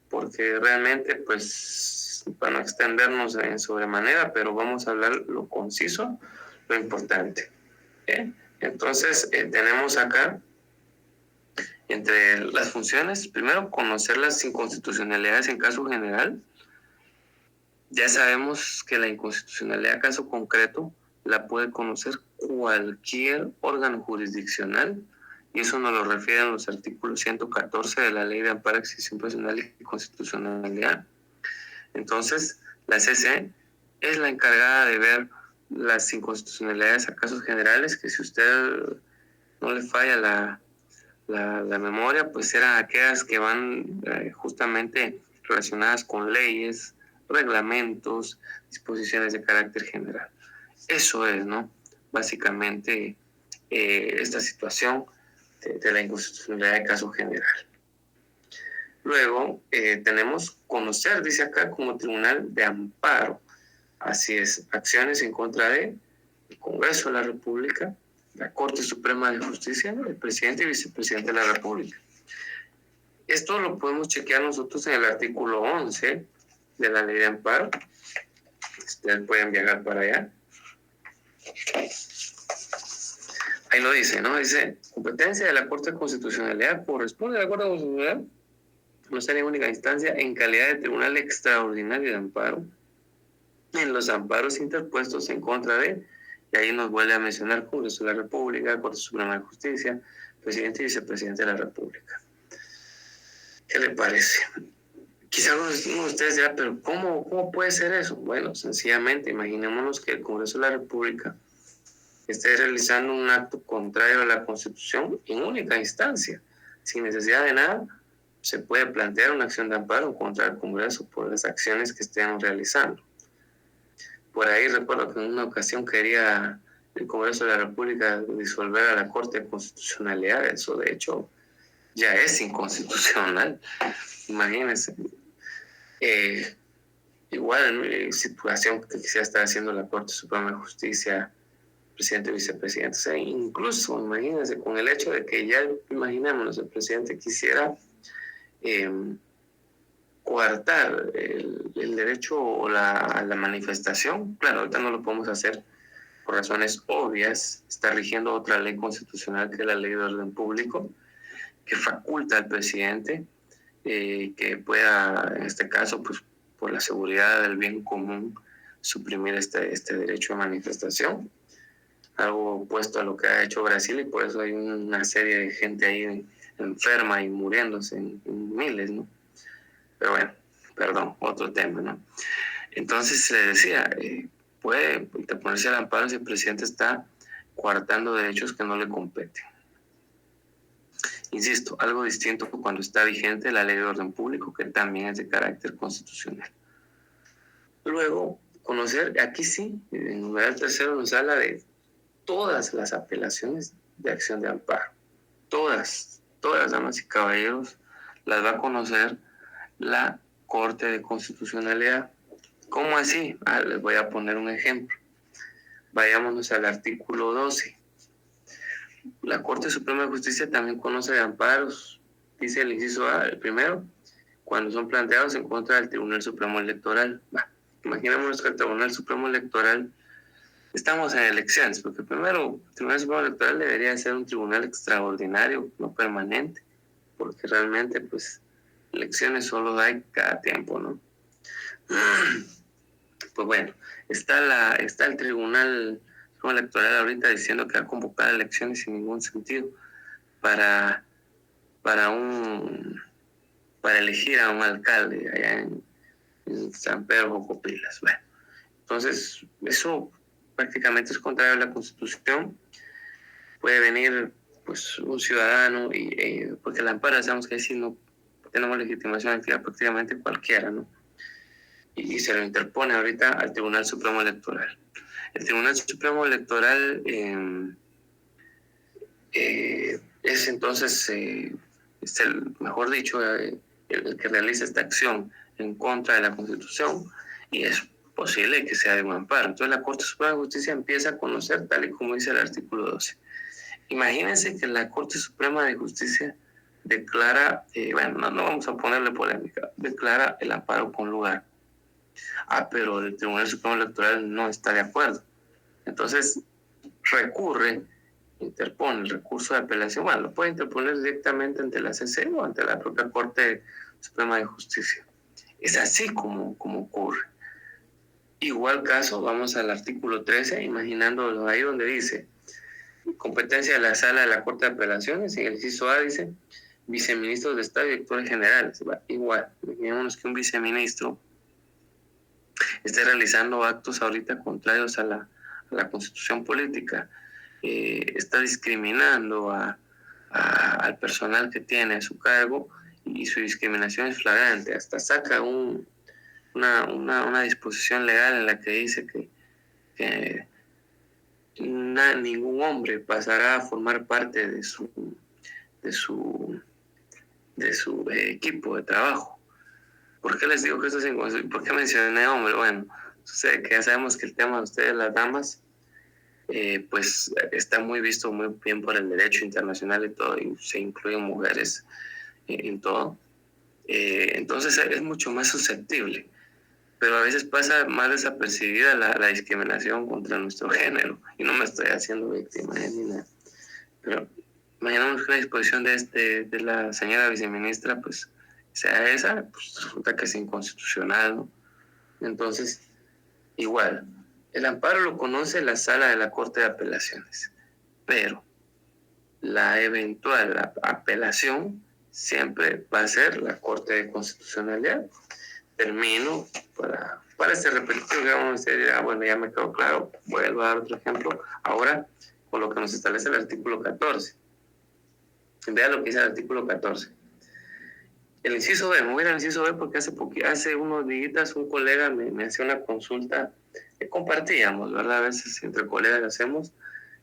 porque realmente, pues, para no extendernos en sobremanera, pero vamos a hablar lo conciso, lo importante. Entonces, tenemos acá, entre las funciones, primero, conocer las inconstitucionalidades en caso general. Ya sabemos que la inconstitucionalidad, caso concreto, la puede conocer cualquier órgano jurisdiccional, y eso nos lo refieren los artículos 114 de la Ley de Amparo, Accesión Personal y Constitucionalidad. Entonces, la CC es la encargada de ver las inconstitucionalidades a casos generales, que si usted no le falla la memoria, pues eran aquellas que van justamente relacionadas con leyes, reglamentos, disposiciones de carácter general. Eso es, ¿no? Básicamente, esta situación de la inconstitucionalidad de caso general. Luego, tenemos conocer, dice acá, como tribunal de amparo. Así es, acciones en contra del Congreso de la República, la Corte Suprema de Justicia, el presidente y vicepresidente de la República. Esto lo podemos chequear nosotros en el artículo 11 de la Ley de Amparo. Ustedes pueden viajar para allá. Ahí lo dice, ¿no? Dice, competencia de la Corte de Constitucionalidad corresponde a la Corte de Constitucionalidad, no será en única instancia, en calidad de tribunal extraordinario de amparo, en los amparos interpuestos en contra de, y ahí nos vuelve a mencionar Congreso de la República, Corte Suprema de Justicia, presidente y vicepresidente de la República. ¿Qué le parece? Quizá uno de ustedes dirá, pero ¿cómo puede ser eso? Bueno, sencillamente, imaginémonos que el Congreso de la República esté realizando un acto contrario a la Constitución en única instancia, sin necesidad de nada. Se puede plantear una acción de amparo contra el Congreso por las acciones que estén realizando. Por ahí recuerdo que en una ocasión quería el Congreso de la República disolver a la Corte de Constitucionalidad. Eso, de hecho, ya es inconstitucional. Imagínense. Igual, en situación que quisiera estar haciendo la Corte Suprema de Justicia, presidente y vicepresidente. O sea, incluso, imagínense, con el hecho de que ya, imaginémonos, el presidente quisiera coartar el derecho a la manifestación. Claro, ahorita no lo podemos hacer por razones obvias. Está rigiendo otra ley constitucional, que es la Ley de Orden Público. que faculta al presidente que pueda, en este caso, pues por la seguridad del bien común, suprimir este derecho de manifestación, algo opuesto a lo que ha hecho Brasil, y por eso hay una serie de gente ahí enferma y muriéndose en miles, ¿no? Pero bueno, perdón, otro tema, ¿no? Entonces se decía, puede interponerse al amparo si el presidente está coartando derechos que no le competen. Insisto, algo distinto cuando está vigente la ley de orden público, que también es de carácter constitucional. Luego, conocer, aquí sí, en el numeral tercero nos habla de todas las apelaciones de acción de amparo. Todas, damas y caballeros, las va a conocer la Corte de Constitucionalidad. ¿Cómo así? Les voy a poner un ejemplo. Vayámonos al artículo 12. La Corte Suprema de Justicia también conoce de amparos, dice el inciso A, el primero, cuando son planteados en contra del Tribunal Supremo Electoral. Imaginémonos que el Tribunal Supremo Electoral, estamos en elecciones, porque primero el Tribunal Supremo Electoral debería ser un tribunal extraordinario, no permanente, porque realmente pues elecciones solo hay cada tiempo, ¿no? Pues bueno, está el Tribunal Electoral ahorita diciendo que va a convocar elecciones sin ningún sentido para elegir a un alcalde allá en San Pedro Jocopilas. Bueno, entonces eso prácticamente es contrario a la Constitución. Puede venir pues un ciudadano porque el amparo, sabemos que si no tenemos legitimación activa prácticamente cualquiera, ¿no? Y se lo interpone ahorita al Tribunal Supremo Electoral. El Tribunal Supremo Electoral es entonces, es mejor dicho, el que realiza esta acción en contra de la Constitución, y es posible que sea de un amparo. Entonces la Corte Suprema de Justicia empieza a conocer, tal y como dice el artículo 12. Imagínense que la Corte Suprema de Justicia declara, bueno, no vamos a ponerle polémica, declara el amparo con lugar. Pero el Tribunal Supremo Electoral no está de acuerdo. Entonces interpone el recurso de apelación. Bueno, lo puede interponer directamente ante la CC o ante la propia Corte Suprema de Justicia. Es así como ocurre. Igual caso, vamos al artículo 13, imaginándolo ahí donde dice competencia de la Sala de la Corte de Apelaciones. En el inciso A dice viceministros de Estado y directores generales. Igual, imaginémonos que un viceministro esté realizando actos ahorita contrarios a la Constitución política, está discriminando al personal que tiene a su cargo, y su discriminación es flagrante. Hasta saca una disposición legal en la que dice que ningún hombre pasará a formar parte de su equipo de trabajo. ¿Por qué les digo que esto es inconstitucional? ¿Por qué mencioné hombre? Bueno, sucede que ya sabemos que el tema de ustedes, las damas, pues está muy visto muy bien por el derecho internacional y todo, y se incluyen mujeres en todo. Entonces es mucho más susceptible, pero a veces pasa más desapercibida la discriminación contra nuestro género, y no me estoy haciendo víctima ni nada. Pero imaginamos que la disposición de la señora viceministra pues sea esa, pues resulta que es inconstitucional, ¿no? Entonces, igual, el amparo lo conoce la Sala de la Corte de Apelaciones, pero la eventual apelación siempre va a ser la Corte de Constitucionalidad. Termino para este repetitivo, digamos, bueno, ya me quedó claro, vuelvo a dar otro ejemplo, ahora con lo que nos establece el artículo 14. Vea lo que dice el artículo 14. El inciso B, me voy al inciso B porque hace unos días un colega me hacía una consulta que compartíamos, ¿verdad? A veces entre colegas lo hacemos.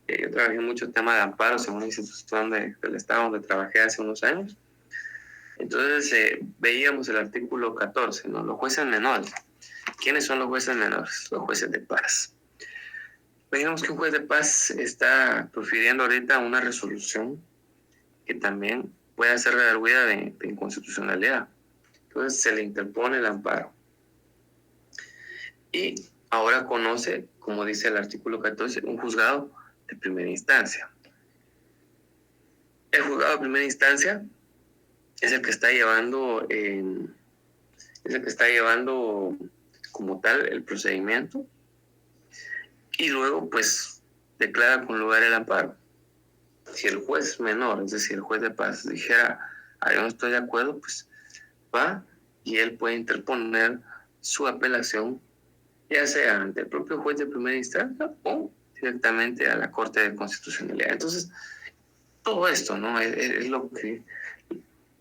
Yo trabajé mucho el tema de amparos en una institución del Estado donde trabajé hace unos años. Entonces veíamos el artículo 14, ¿no? Los jueces menores. ¿Quiénes son los jueces menores? Los jueces de paz. Veíamos que un juez de paz está profiriendo ahorita una resolución que también puede ser redarguida de inconstitucionalidad. Entonces se le interpone el amparo. Y ahora conoce, como dice el artículo 14, un juzgado de primera instancia. El juzgado de primera instancia es el que está llevando como tal el procedimiento, y luego pues declara con lugar el amparo. Si el juez menor, es decir, el juez de paz, dijera, yo no estoy de acuerdo, pues va y él puede interponer su apelación, ya sea ante el propio juez de primera instancia o directamente a la Corte de Constitucionalidad. Entonces, todo esto, ¿no? Es lo que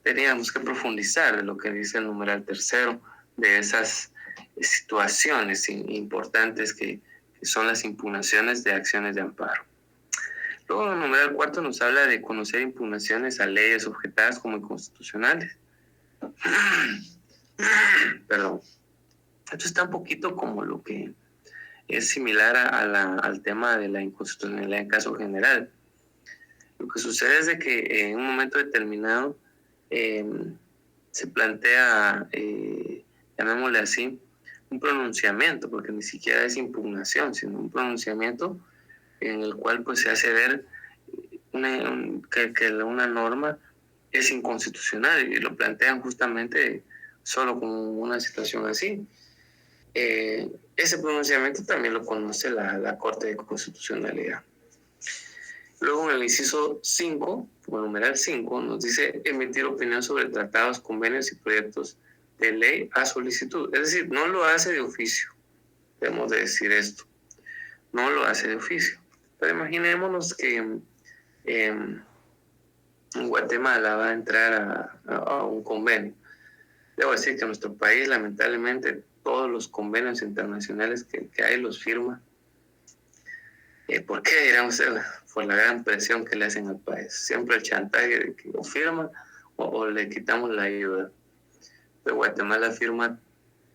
teníamos que profundizar, de lo que dice el numeral tercero, de esas situaciones importantes que son las impugnaciones de acciones de amparo. Luego, el numeral cuarto nos habla de conocer impugnaciones a leyes objetadas como inconstitucionales. Perdón. Esto está un poquito como lo que es similar al tema de la inconstitucionalidad en caso general. Lo que sucede es de que en un momento determinado se plantea, llamémosle así, un pronunciamiento, porque ni siquiera es impugnación, sino un pronunciamiento en el cual pues se hace ver que una norma es inconstitucional, y lo plantean justamente solo como una situación así. Ese pronunciamiento también lo conoce la Corte de Constitucionalidad. Luego en el inciso 5, o numeral 5, nos dice emitir opinión sobre tratados, convenios y proyectos de ley a solicitud. Es decir, no lo hace de oficio, debemos de decir esto, no lo hace de oficio. Pero imaginémonos que en Guatemala va a entrar a un convenio. Debo decir que en nuestro país, lamentablemente, todos los convenios internacionales que hay los firma. ¿Por qué? Dirán ustedes, por la gran presión que le hacen al país. Siempre el chantaje de que lo firma o le quitamos la ayuda. Pero Guatemala firma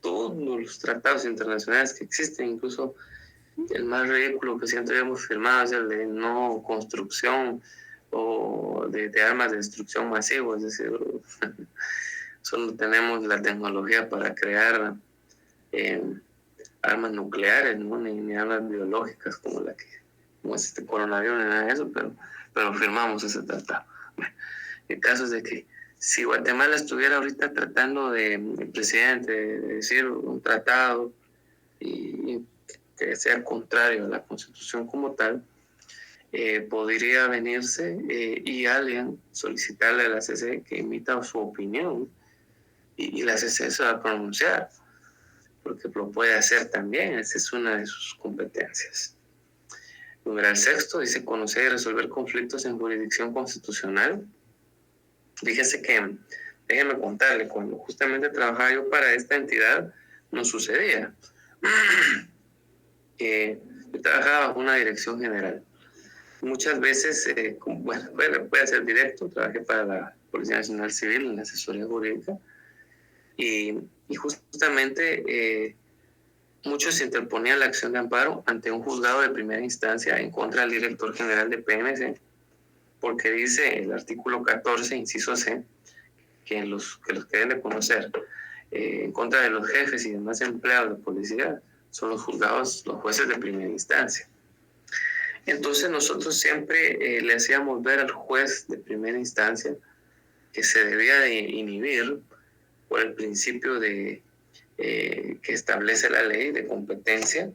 todos los tratados internacionales que existen, incluso el más ridículo que siempre hemos firmado es el de no construcción o de armas de destrucción masiva, es decir, solo tenemos la tecnología para crear armas nucleares, ¿no? ni armas biológicas como es este coronavirus, ni nada de eso, pero firmamos ese tratado. El caso es de que si Guatemala estuviera ahorita tratando el presidente de decir un tratado y que sea contrario a la Constitución como tal, podría venirse y alguien solicitarle a la CC que emita su opinión, y la CC se va a pronunciar, porque lo puede hacer también, esa es una de sus competencias. Numeral sexto dice conocer y resolver conflictos en jurisdicción constitucional. Fíjese que, déjenme contarle, cuando justamente trabajaba yo para esta entidad, no sucedía. Yo trabajaba bajo una dirección general. Muchas veces, voy a ser directo, trabajé para la Policía Nacional Civil en la asesoría jurídica, y justamente muchos interponían la acción de amparo ante un juzgado de primera instancia en contra del director general de PNC, porque dice el artículo 14, inciso C, que los que deben de conocer, en contra de los jefes y demás empleados de policía, son los juzgados, los jueces de primera instancia. Entonces nosotros siempre le hacíamos ver al juez de primera instancia que se debía de inhibir por el principio que establece la ley de competencia.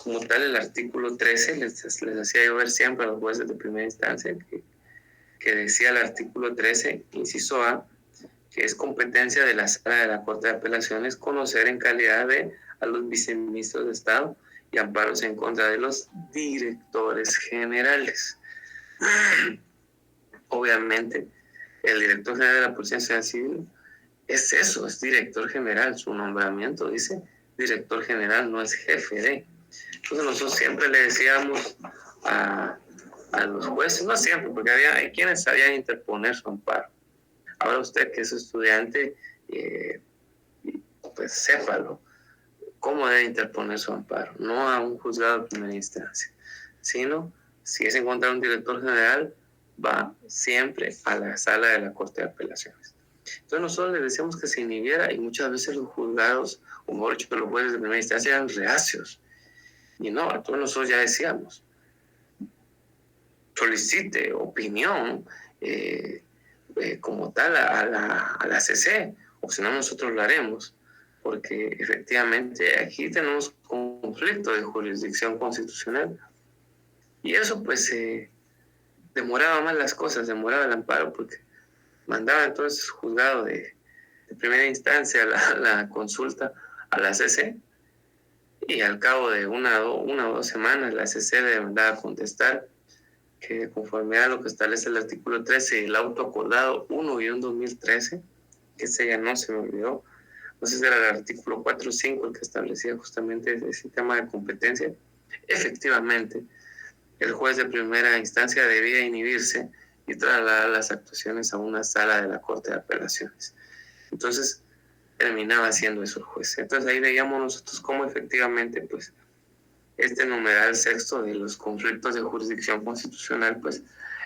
Como tal, el artículo 13 les hacía yo ver siempre a los jueces de primera instancia que decía el artículo 13, inciso A, que es competencia de la Sala de la Corte de Apelaciones conocer en calidad a los viceministros de Estado y amparos en contra de los directores generales. Obviamente, el director general de la Policía Nacional Civil es eso, es director general. Su nombramiento dice director general, no es jefe de. Entonces nosotros siempre le decíamos a los jueces, no siempre, porque hay quienes sabían interponer su amparo. Ahora usted que es estudiante, pues sépalo cómo debe interponer su amparo, no a un juzgado de primera instancia, sino si es en contra de un director general, va siempre a la sala de la Corte de Apelaciones. Entonces nosotros le decíamos que se inhibiera, y muchas veces los juzgados, o mejor dicho, los jueces de primera instancia eran reacios. Y no, entonces nosotros ya decíamos, solicite opinión como tal a la CC, o si no nosotros lo haremos, porque efectivamente aquí tenemos conflicto de jurisdicción constitucional y eso pues demoraba más las cosas, demoraba el amparo porque mandaba entonces juzgado de primera instancia la consulta a la CC y al cabo de una o dos semanas la CC le mandaba a contestar que conforme a lo que establece el artículo 13 el auto acordado 1/2013, que ese ya no se me olvidó, entonces era el artículo 4 o 5 el que establecía justamente ese tema de competencia, efectivamente el juez de primera instancia debía inhibirse y trasladar las actuaciones a una sala de la Corte de Apelaciones. Entonces terminaba haciendo eso el juez. Entonces ahí veíamos nosotros cómo efectivamente pues este numeral sexto de los conflictos de jurisdicción constitucional pues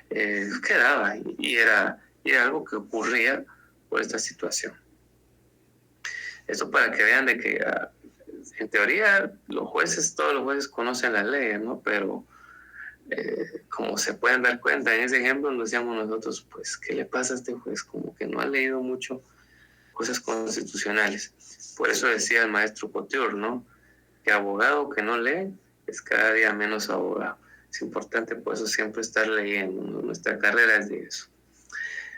quedaba y era algo que ocurría por esta situación. Esto para que vean de que en teoría todos los jueces conocen las leyes, ¿no? Pero como se pueden dar cuenta en ese ejemplo nos decíamos nosotros, pues, ¿qué le pasa a este juez? Como que no ha leído mucho cosas constitucionales. Por eso decía el maestro Couture, ¿no? Que abogado que no lee es cada día menos abogado. Es importante por eso siempre estar leyendo, ¿no? Nuestra carrera es de eso.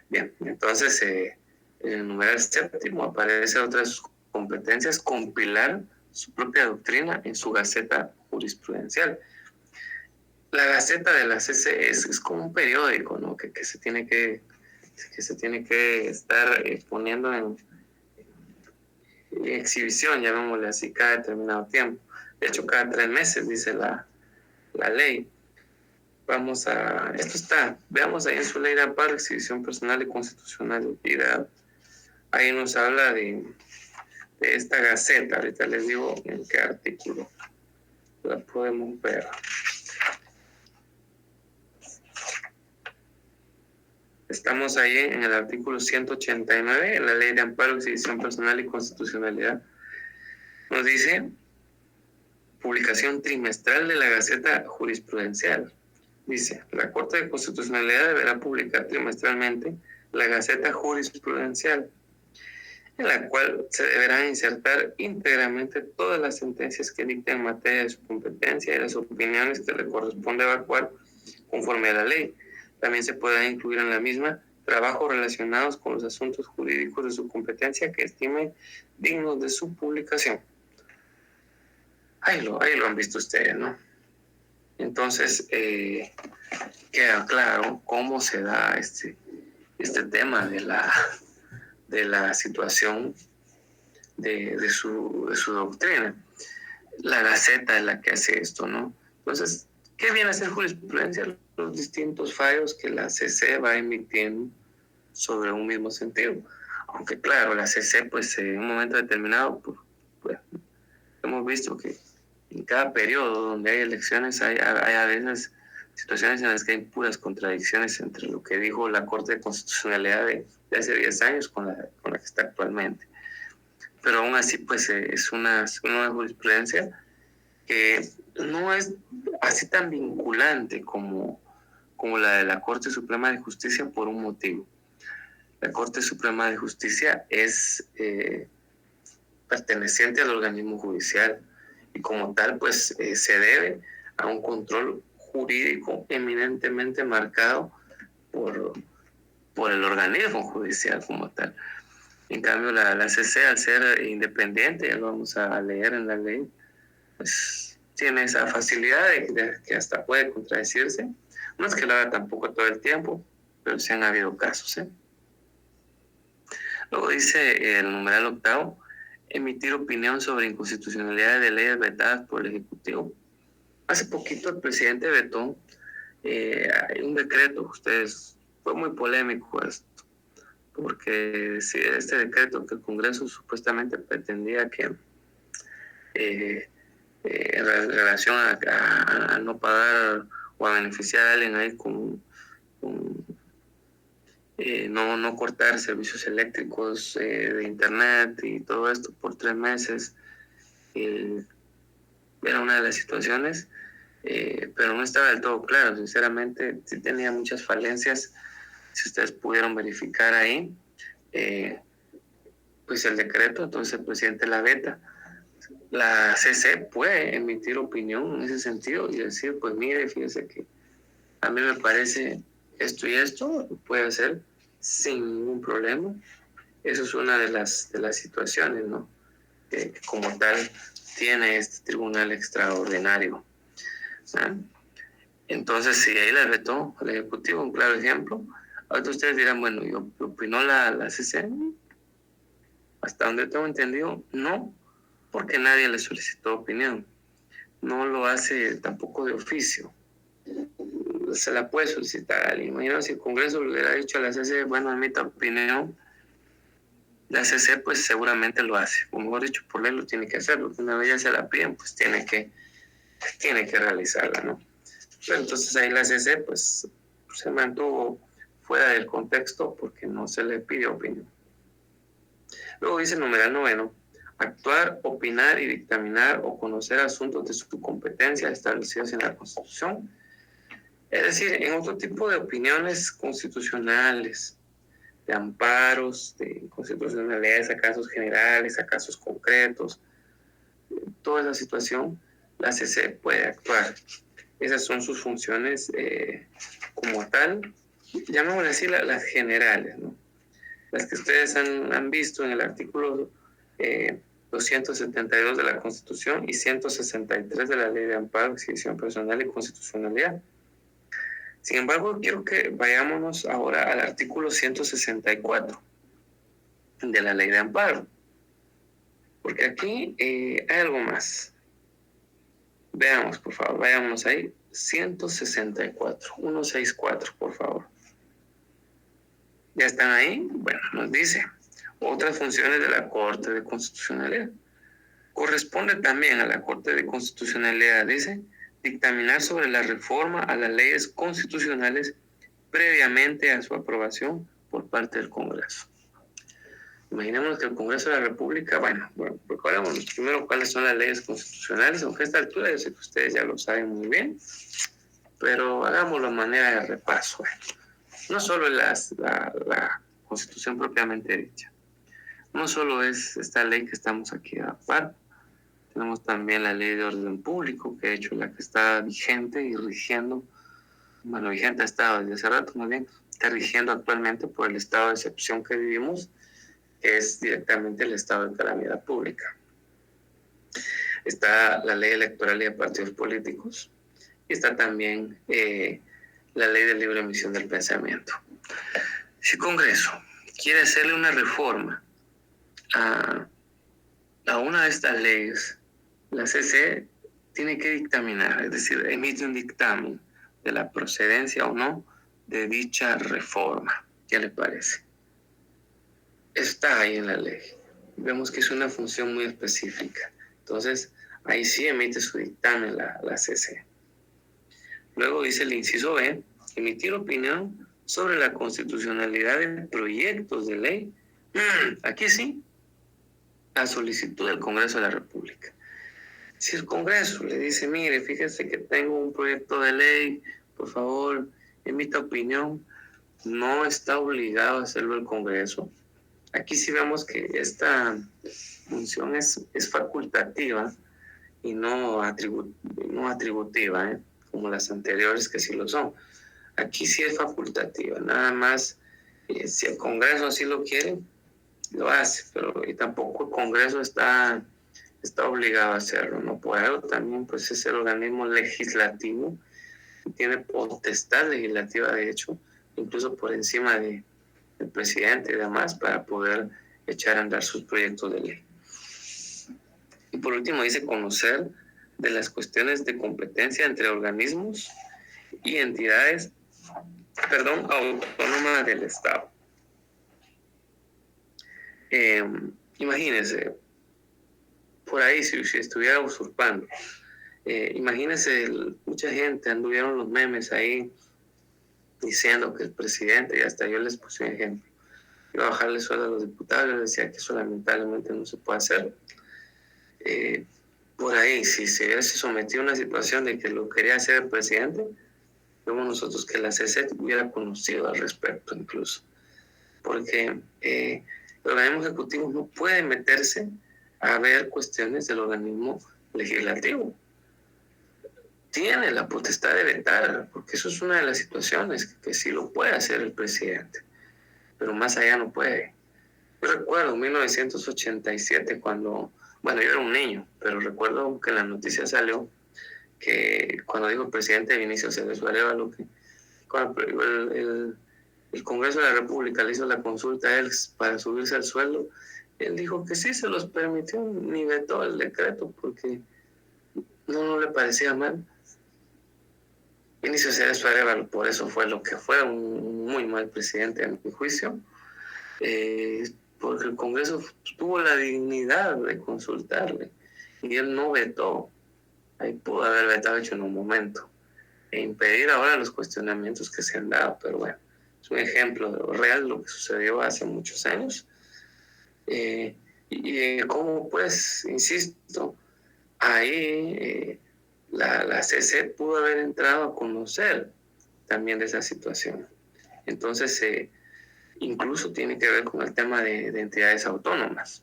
Bien, entonces en el numeral séptimo aparece otras competencias, compilar su propia doctrina en su gaceta jurisprudencial. La Gaceta de la CC es como un periódico, ¿no? que se tiene que estar poniendo en exhibición, llamémosle así, cada determinado tiempo. De hecho, cada 3 meses, dice la ley. Veamos ahí en su ley de amparo, exhibición personal y constitucionalidad. Ahí nos habla de esta Gaceta. Ahorita les digo en qué artículo la podemos ver. Estamos ahí en el artículo 189, en la Ley de Amparo, Exhibición Personal y Constitucionalidad. Nos dice, publicación trimestral de la Gaceta Jurisprudencial. Dice, la Corte de Constitucionalidad deberá publicar trimestralmente la Gaceta Jurisprudencial, en la cual se deberán insertar íntegramente todas las sentencias que dicten en materia de su competencia y las opiniones que le corresponde evacuar conforme a la ley. También se podrá incluir en la misma trabajos relacionados con los asuntos jurídicos de su competencia que estime dignos de su publicación. Ahí lo han visto ustedes, ¿no? Entonces, queda claro cómo se da este tema de la situación de su doctrina. La Gaceta es la que hace esto, ¿no? Entonces, ¿qué viene a ser jurisprudencia? Los distintos fallos que la CC va emitiendo sobre un mismo sentido. Aunque claro, la CC, pues en un momento determinado, pues hemos visto que en cada periodo donde hay elecciones hay a veces situaciones en las que hay puras contradicciones entre lo que dijo la Corte de Constitucionalidad de hace 10 años con la que está actualmente. Pero aún así, pues es una jurisprudencia que no es así tan vinculante como la de la Corte Suprema de Justicia por un motivo. La Corte Suprema de Justicia es perteneciente al organismo judicial y como tal pues se debe a un control jurídico eminentemente marcado por el organismo judicial como tal. En cambio la CC, al ser independiente, ya lo vamos a leer en la ley, pues tiene esa facilidad de que hasta puede contradecirse. No es que lo haga tampoco todo el tiempo, pero sí han habido casos. Luego dice el numeral octavo, emitir opinión sobre inconstitucionalidad de leyes vetadas por el Ejecutivo. Hace poquito el presidente vetó un decreto, fue muy polémico esto, porque si este decreto que el Congreso supuestamente pretendía que en relación a no pagar o a beneficiar a alguien ahí con no cortar servicios eléctricos de internet y todo esto por 3 meses, era una de las situaciones, pero no estaba del todo claro, sinceramente sí tenía muchas falencias, Si ustedes pudieron verificar ahí, pues el decreto, entonces el presidente la veta. La CC puede emitir opinión en ese sentido y decir, pues mire, fíjese que a mí me parece esto y esto, puede hacer sin ningún problema. Eso es una de las situaciones, ¿no? Que como tal tiene este tribunal extraordinario. ¿Ah? Entonces, si ahí la vetó el Ejecutivo, un claro ejemplo, ahorita ustedes dirán, bueno, ¿yo opinó la CC? Hasta donde tengo entendido, no, porque nadie le solicitó opinión. No lo hace tampoco de oficio. Se la puede solicitar a alguien. Imagino si el Congreso le hubiera dicho a la CC, bueno, emita opinión, la CC pues seguramente lo hace. O mejor dicho, por ley lo tiene que hacer, porque una vez ya se la piden, pues tiene que realizarla, ¿no? Pero entonces ahí la CC pues se mantuvo fuera del contexto porque no se le pide opinión. Luego dice el numeral 9, actuar, opinar y dictaminar o conocer asuntos de su competencia establecidos en la Constitución. Es decir, en otro tipo de opiniones constitucionales, de amparos, de constitucionalidades a casos generales, a casos concretos, toda esa situación, la CC puede actuar. Esas son sus funciones como tal, llamémosle así las generales, ¿no? Las que ustedes han visto en el artículo 272 de la Constitución y 163 de la Ley de Amparo, Exhibición Personal y Constitucionalidad. Sin embargo, quiero que vayámonos ahora al artículo 164 de la Ley de Amparo, porque aquí hay algo más. Veamos, por favor, vayámonos ahí. 164, por favor. ¿Ya están ahí? Bueno, nos dice, otras funciones de la Corte de Constitucionalidad. Corresponde también a la Corte de Constitucionalidad, dice, dictaminar sobre la reforma a las leyes constitucionales previamente a su aprobación por parte del Congreso. Imaginemos que el Congreso de la República, bueno, recordemos primero cuáles son las leyes constitucionales, aunque a esta altura yo sé que ustedes ya lo saben muy bien, pero hagámoslo de manera de repaso. No solo la Constitución propiamente dicha, no solo es esta ley que estamos aquí a par, tenemos también la Ley de Orden Público, que de hecho la que está vigente y rigiendo, bueno, vigente ha estado desde hace rato, más bien, está rigiendo actualmente por el estado de excepción que vivimos, que es directamente el estado de calamidad pública. Está la ley electoral y de partidos políticos, y está también la ley de libre emisión del pensamiento. Si el Congreso quiere hacerle una reforma a una de estas leyes, la CC tiene que dictaminar, es decir, emite un dictamen de la procedencia o no de dicha reforma. ¿Qué le parece? Está ahí en la ley. Vemos que es una función muy específica. Entonces, ahí sí emite su dictamen la CC. Luego dice el inciso B, emitir opinión sobre la constitucionalidad de proyectos de ley. Aquí sí, a solicitud del Congreso de la República. Si el Congreso le dice, mire, fíjese que tengo un proyecto de ley, por favor, emita opinión, no está obligado a hacerlo el Congreso. Aquí sí vemos que esta función es facultativa y no atributiva, como las anteriores que sí lo son. Aquí sí es facultativa, nada más si el Congreso así lo quiere, lo hace, pero y tampoco el Congreso está obligado a hacerlo, ¿no? Por algo también pues es el organismo legislativo, tiene potestad legislativa de hecho, incluso por encima del presidente y demás, para poder echar a andar sus proyectos de ley. Y por último dice conocer de las cuestiones de competencia entre organismos y entidades, autónomas del Estado. Imagínense, por ahí si estuviera usurpando, imagínense, mucha gente anduvieron los memes ahí diciendo que el presidente, y hasta yo les puse un ejemplo, iba a bajarle sueldo a los diputados, les decía que eso lamentablemente no se puede hacer. Por ahí, si se hubiese sometido a una situación de que lo quería hacer el presidente, vemos nosotros que la CC hubiera conocido al respecto incluso, porque el organismo ejecutivo no puede meterse a ver cuestiones del organismo legislativo. Tiene la potestad de vetar, porque eso es una de las situaciones que sí lo puede hacer el presidente, pero más allá no puede. Yo recuerdo en 1987 cuando, bueno, yo era un niño, pero recuerdo que en la noticia salió que cuando dijo el presidente Vinicio Cerezo Arévalo que cuando el Congreso de la República le hizo la consulta a él para subirse al sueldo, él dijo que sí se los permitió, ni vetó el decreto porque no le parecía mal. Vinicio Cerezo Arévalo, por eso fue lo que fue, un muy mal presidente a mi juicio, porque el Congreso tuvo la dignidad de consultarle y él no vetó. Ahí pudo haber vetado hecho en un momento e impedir ahora los cuestionamientos que se han dado, pero bueno, es un ejemplo de lo real, lo que sucedió hace muchos años. Y cómo, pues, insisto, ahí la CC pudo haber entrado a conocer también de esa situación. Entonces, incluso tiene que ver con el tema de entidades autónomas.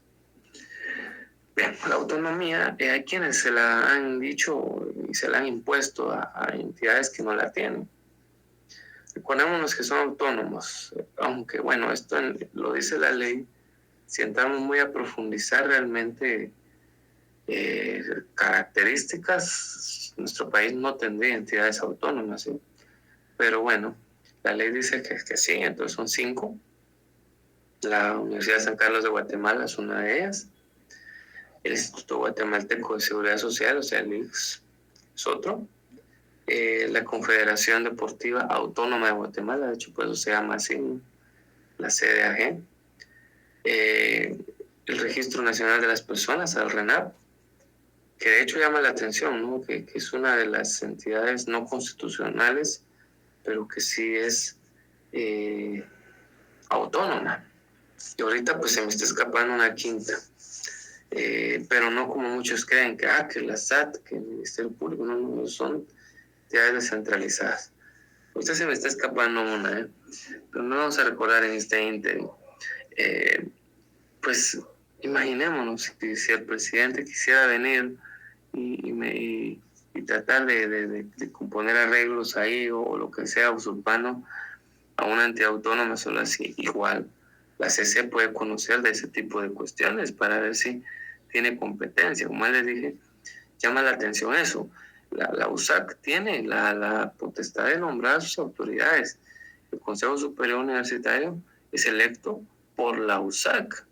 Bien, la autonomía, hay quienes se la han dicho y se la han impuesto a entidades que no la tienen. Recordémonos que son autónomos, aunque bueno, esto lo dice la ley, si entramos muy a profundizar realmente características, nuestro país no tendría entidades autónomas, ¿sí? Pero bueno, la ley dice que sí, entonces son 5. La Universidad de San Carlos de Guatemala es una de ellas. El Instituto Guatemalteco de Seguridad Social, o sea, el ICS, es otro. La Confederación Deportiva Autónoma de Guatemala, de hecho, pues eso se llama así, la CDAG. El Registro Nacional de las Personas, el RENAP, que de hecho llama la atención, ¿no? Que es una de las entidades no constitucionales, pero que sí es autónoma. Y ahorita pues se me está escapando una quinta. Pero no como muchos creen, que la SAT, que el Ministerio Público, no son entidades descentralizadas. Ahorita se me está escapando una, pero no vamos a recordar en este ínterin. Pues imaginémonos si el presidente quisiera venir y tratar de componer arreglos ahí o lo que sea, usurpando a una entidad autónoma solo así. Igual la CC puede conocer de ese tipo de cuestiones para ver si tiene competencia. Como les dije, llama la atención eso. La USAC tiene la potestad de nombrar a sus autoridades. El Consejo Superior Universitario es electo por la USAC.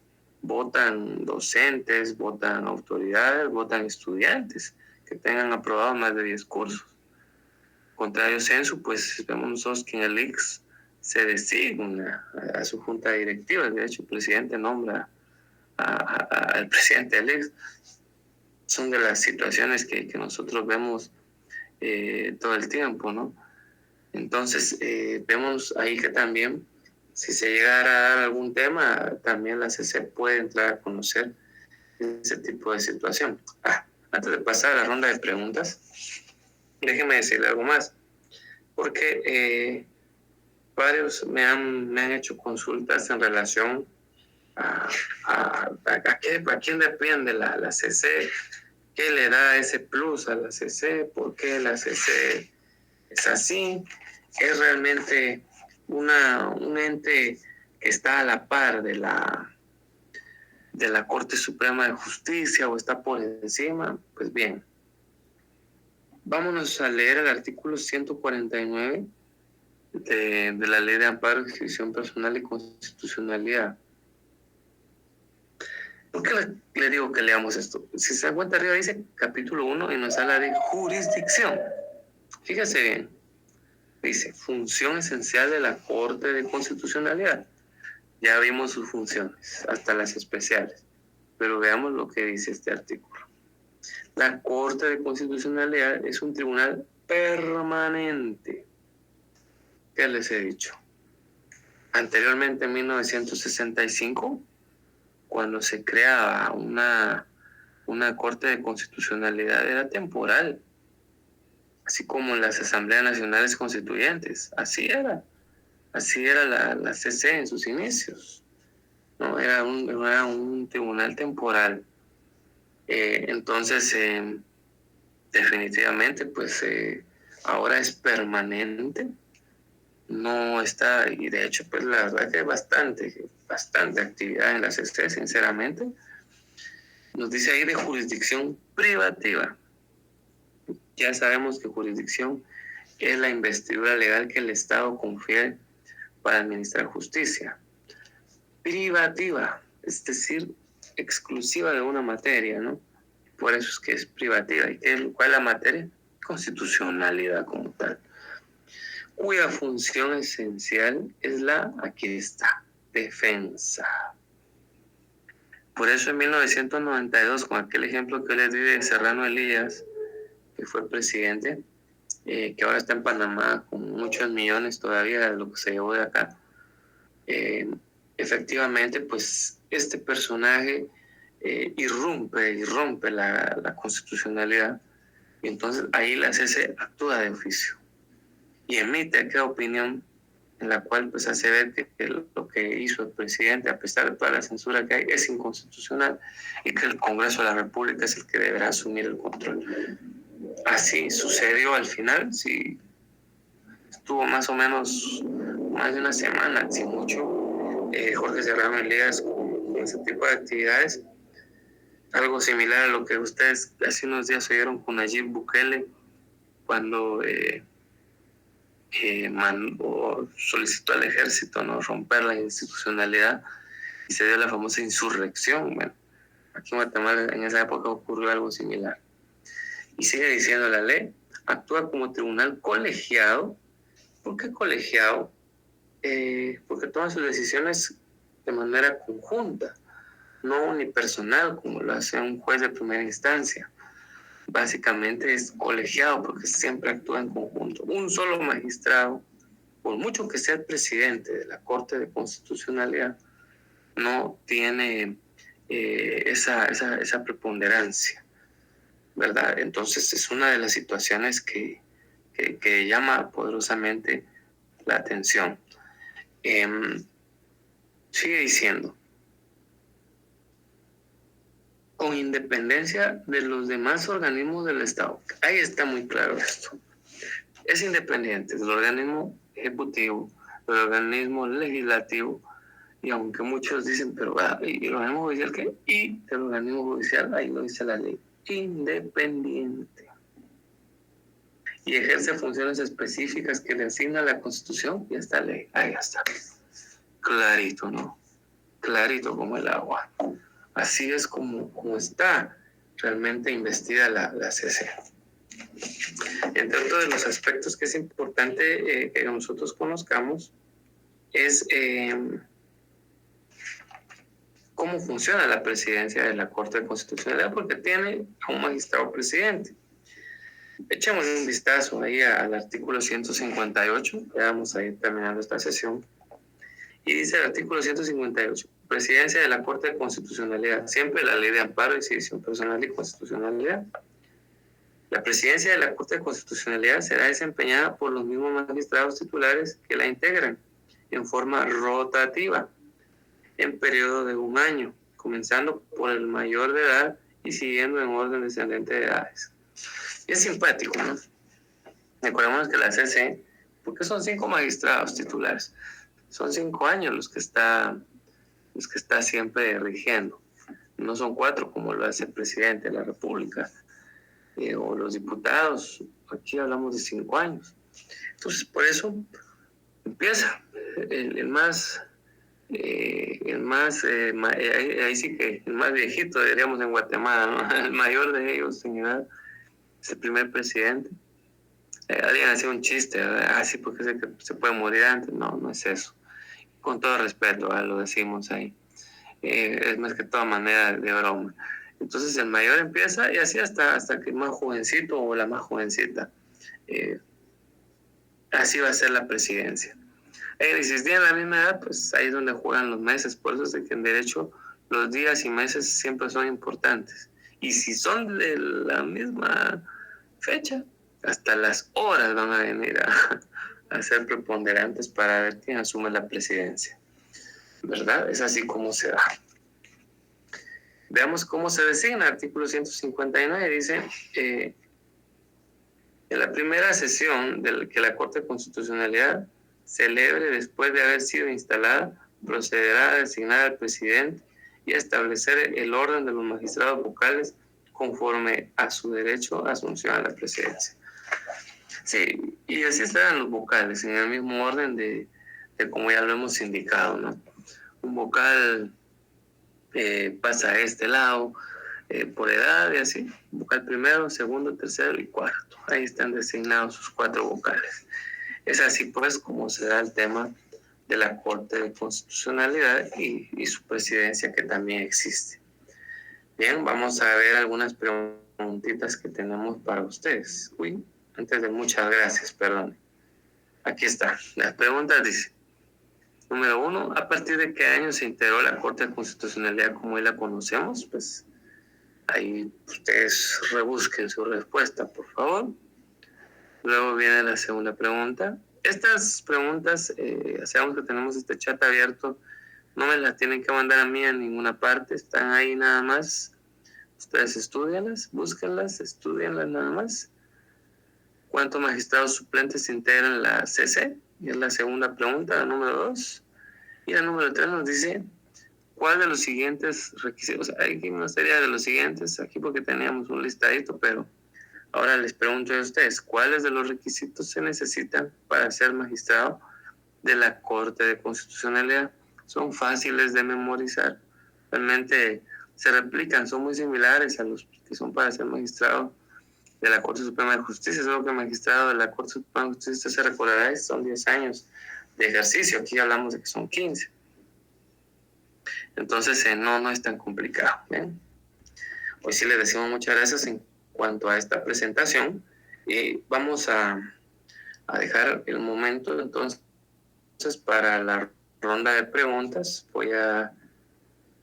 Votan docentes, votan autoridades, votan estudiantes que tengan aprobado más de 10 cursos. Contrario censo, pues vemos nosotros que en el ICS se designa a su junta directiva. De hecho, el presidente nombra al presidente del ICS. Son de las situaciones que nosotros vemos todo el tiempo, ¿no? Entonces, vemos ahí que también, si se llegara a dar algún tema, también la CC puede entrar a conocer ese tipo de situación. Antes de pasar a la ronda de preguntas, déjeme decirle algo más, porque varios me han hecho consultas en relación a quién depende la CC, qué le da ese plus a la CC, por qué la CC es así, es realmente un ente que está a la par de la Corte Suprema de Justicia o está por encima. Pues bien, vámonos a leer el artículo 149 de la Ley de Amparo, Inscripción Personal y Constitucionalidad. ¿Por qué le digo que leamos esto? Si se dan cuenta arriba dice capítulo 1 y nos habla de jurisdicción. Fíjese bien, dice función esencial de la Corte de Constitucionalidad. Ya vimos sus funciones, hasta las especiales, pero veamos lo que dice este artículo. La Corte de Constitucionalidad es un tribunal permanente. ¿Qué les he dicho? Anteriormente, en 1965, cuando se creaba una Corte de Constitucionalidad, era temporal. así como las asambleas nacionales constituyentes. Así era la CC en sus inicios, ¿no? Era un tribunal temporal. Entonces, definitivamente, pues ahora es permanente, no está, y de hecho, pues la verdad que hay bastante actividad en la CC, sinceramente. Nos dice ahí de jurisdicción privativa. Ya sabemos que jurisdicción es la investidura legal que el Estado confiere para administrar justicia. Privativa, es decir, exclusiva de una materia, ¿no? Por eso es que es privativa. ¿Y cuál es la materia? Constitucionalidad como tal, cuya función esencial es aquí está, defensa. Por eso en 1992, con aquel ejemplo que les di de Serrano Elías, que fue presidente, que ahora está en Panamá con muchos millones todavía de lo que se llevó de acá, efectivamente, pues este personaje irrumpe la constitucionalidad, y entonces ahí la CC actúa de oficio y emite aquella opinión en la cual pues hace ver que lo que hizo el presidente, a pesar de toda la censura que hay, es inconstitucional y que el Congreso de la República es el que deberá asumir el control. Así sucedió al final, sí, estuvo más o menos más de una semana, sin mucho, Jorge Serrano Elías con ese tipo de actividades, algo similar a lo que ustedes hace unos días oyeron con Nayib Bukele cuando solicitó al ejército, ¿no?, romper la institucionalidad y se dio la famosa insurrección. Bueno, aquí en Guatemala en esa época ocurrió algo similar. Y sigue diciendo la ley, actúa como tribunal colegiado. ¿Por qué colegiado? Porque toma sus decisiones de manera conjunta, no unipersonal como lo hace un juez de primera instancia. Básicamente es colegiado porque siempre actúa en conjunto. Un solo magistrado, por mucho que sea el presidente de la Corte de Constitucionalidad, no tiene esa preponderancia, ¿verdad? Entonces es una de las situaciones que llama poderosamente la atención. Sigue diciendo, con independencia de los demás organismos del Estado. Ahí está muy claro esto. Es independiente del organismo ejecutivo, del organismo legislativo, y aunque muchos dicen, pero ¿y el organismo judicial qué? Y el organismo judicial, ahí lo dice la ley, independiente. Y ejerce funciones específicas que le asigna la Constitución y esta ley. Ahí está. Clarito, ¿no? Clarito como el agua. Así es como está realmente investida la CC. Entre otros de los aspectos que es importante que nosotros conozcamos es cómo funciona la presidencia de la Corte de Constitucionalidad, porque tiene a un magistrado presidente. Echemos un vistazo ahí al artículo 158, ya vamos a ir terminando esta sesión. Y dice el artículo 158, presidencia de la Corte de Constitucionalidad, siempre la ley de amparo, exhibición personal y constitucionalidad. La presidencia de la Corte de Constitucionalidad será desempeñada por los mismos magistrados titulares que la integran en forma rotativa, en periodo de 1 año, comenzando por el mayor de edad y siguiendo en orden descendente de edades. Y es simpático, ¿no? Recordemos que la CC, porque son 5 magistrados titulares, son 5 años los que está siempre rigiendo. No son 4 como lo hace el presidente de la República o los diputados. Aquí hablamos de 5 años. Entonces, por eso empieza el más ahí sí que el más viejito, diríamos en Guatemala, ¿no? El mayor de ellos en edad es el primer presidente. Alguien hacía un chiste, así porque sé que se puede morir antes. No es eso. Con todo respeto, lo decimos ahí. Es más que toda manera de broma. Entonces el mayor empieza y así hasta que el más jovencito o la más jovencita. Así va a ser la presidencia. Si tienen la misma edad, pues ahí es donde juegan los meses. Por eso es de que en derecho los días y meses siempre son importantes. Y si son de la misma fecha, hasta las horas van a venir a ser preponderantes para ver quién asume la presidencia, ¿verdad? Es así como se da. Veamos cómo se designa. Artículo 159 dice, en la primera sesión de que la Corte de Constitucionalidad celebre después de haber sido instalada, procederá a designar al presidente y a establecer el orden de los magistrados vocales conforme a su derecho a asunción a la presidencia. Sí, y así estarán los vocales, en el mismo orden de como ya lo hemos indicado, ¿no? Un vocal pasa a este lado por edad y así, vocal primero, segundo, tercero y cuarto. Ahí están designados sus 4 vocales. Es así pues como se da el tema de la Corte de Constitucionalidad y su presidencia, que también existe. Bien, vamos a ver algunas preguntitas que tenemos para ustedes. Uy, antes de muchas gracias, perdón. Aquí está. Las preguntas dicen: número 1, ¿a partir de qué año se integró la Corte de Constitucionalidad como hoy la conocemos? Pues ahí ustedes rebusquen su respuesta, por favor. Luego viene la segunda pregunta. Estas preguntas, sabemos que tenemos este chat abierto, no me las tienen que mandar a mí en ninguna parte, están ahí nada más. Ustedes estudianlas, búsquenlas, estudianlas nada más. ¿Cuántos magistrados suplentes integran la CC? Y es la segunda pregunta, la número 2. Y la número 3 nos dice, ¿cuál de los siguientes requisitos? O sea, aquí no sería de los siguientes, aquí porque teníamos un listadito, pero ahora les pregunto a ustedes, ¿cuáles de los requisitos se necesitan para ser magistrado de la Corte de Constitucionalidad? Son fáciles de memorizar, realmente se replican, son muy similares a los que son para ser magistrado de la Corte Suprema de Justicia, solo que el magistrado de la Corte Suprema de Justicia, se recordará, son 10 años de ejercicio, aquí hablamos de que son 15. Entonces no es tan complicado. ¿Bien? Hoy sí les decimos muchas gracias en cuanto a esta presentación y vamos a dejar el momento entonces para la ronda de preguntas. Voy a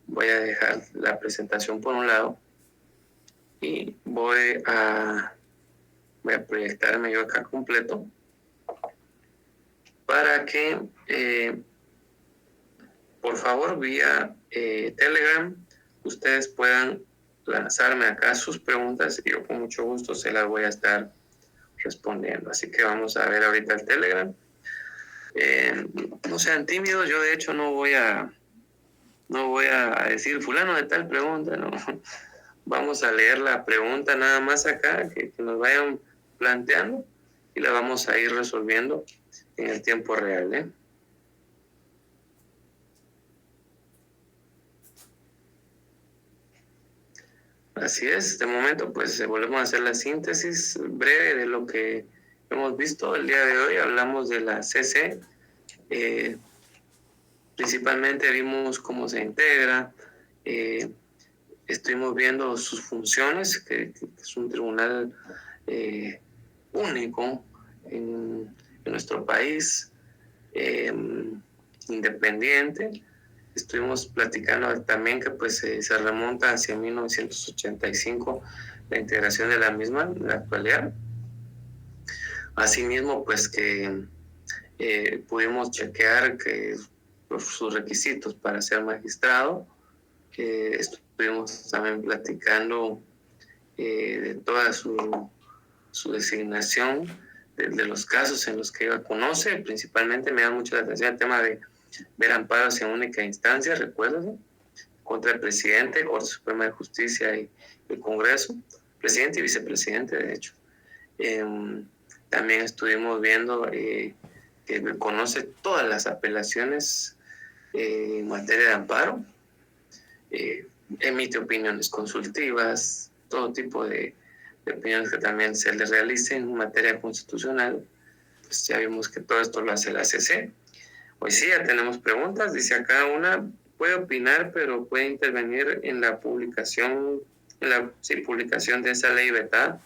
dejar la presentación por un lado y voy a proyectarme yo acá completo para que por favor vía Telegram ustedes puedan lanzarme acá sus preguntas y yo con mucho gusto se las voy a estar respondiendo. Así que vamos a ver ahorita el Telegram. No sean tímidos, yo de hecho no voy a decir fulano de tal pregunta, no. Vamos a leer la pregunta nada más acá, que nos vayan planteando y la vamos a ir resolviendo en el tiempo real, ¿eh? Así es, de momento pues volvemos a hacer la síntesis breve de lo que hemos visto el día de hoy. Hablamos de la CC, principalmente vimos cómo se integra, estuvimos viendo sus funciones, que es un tribunal único en nuestro país, independiente. Estuvimos platicando también que pues se remonta hacia 1985 la integración de la misma en la actualidad. Asimismo, pues que pudimos chequear que sus requisitos para ser magistrado. Estuvimos también platicando de toda su designación, de los casos en los que ella conoce. Principalmente me da mucho la atención el tema de ver amparos en única instancia, recuerden, contra el presidente, Corte Suprema de Justicia y el Congreso, presidente y vicepresidente, de hecho. También estuvimos viendo que conoce todas las apelaciones en materia de amparo, emite opiniones consultivas, todo tipo de opiniones que también se le realicen en materia constitucional. Pues ya vimos que todo esto lo hace la CC. Hoy sí, ya tenemos preguntas. Dice acá una, puede opinar, pero puede intervenir en la publicación, publicación de esa ley vetada.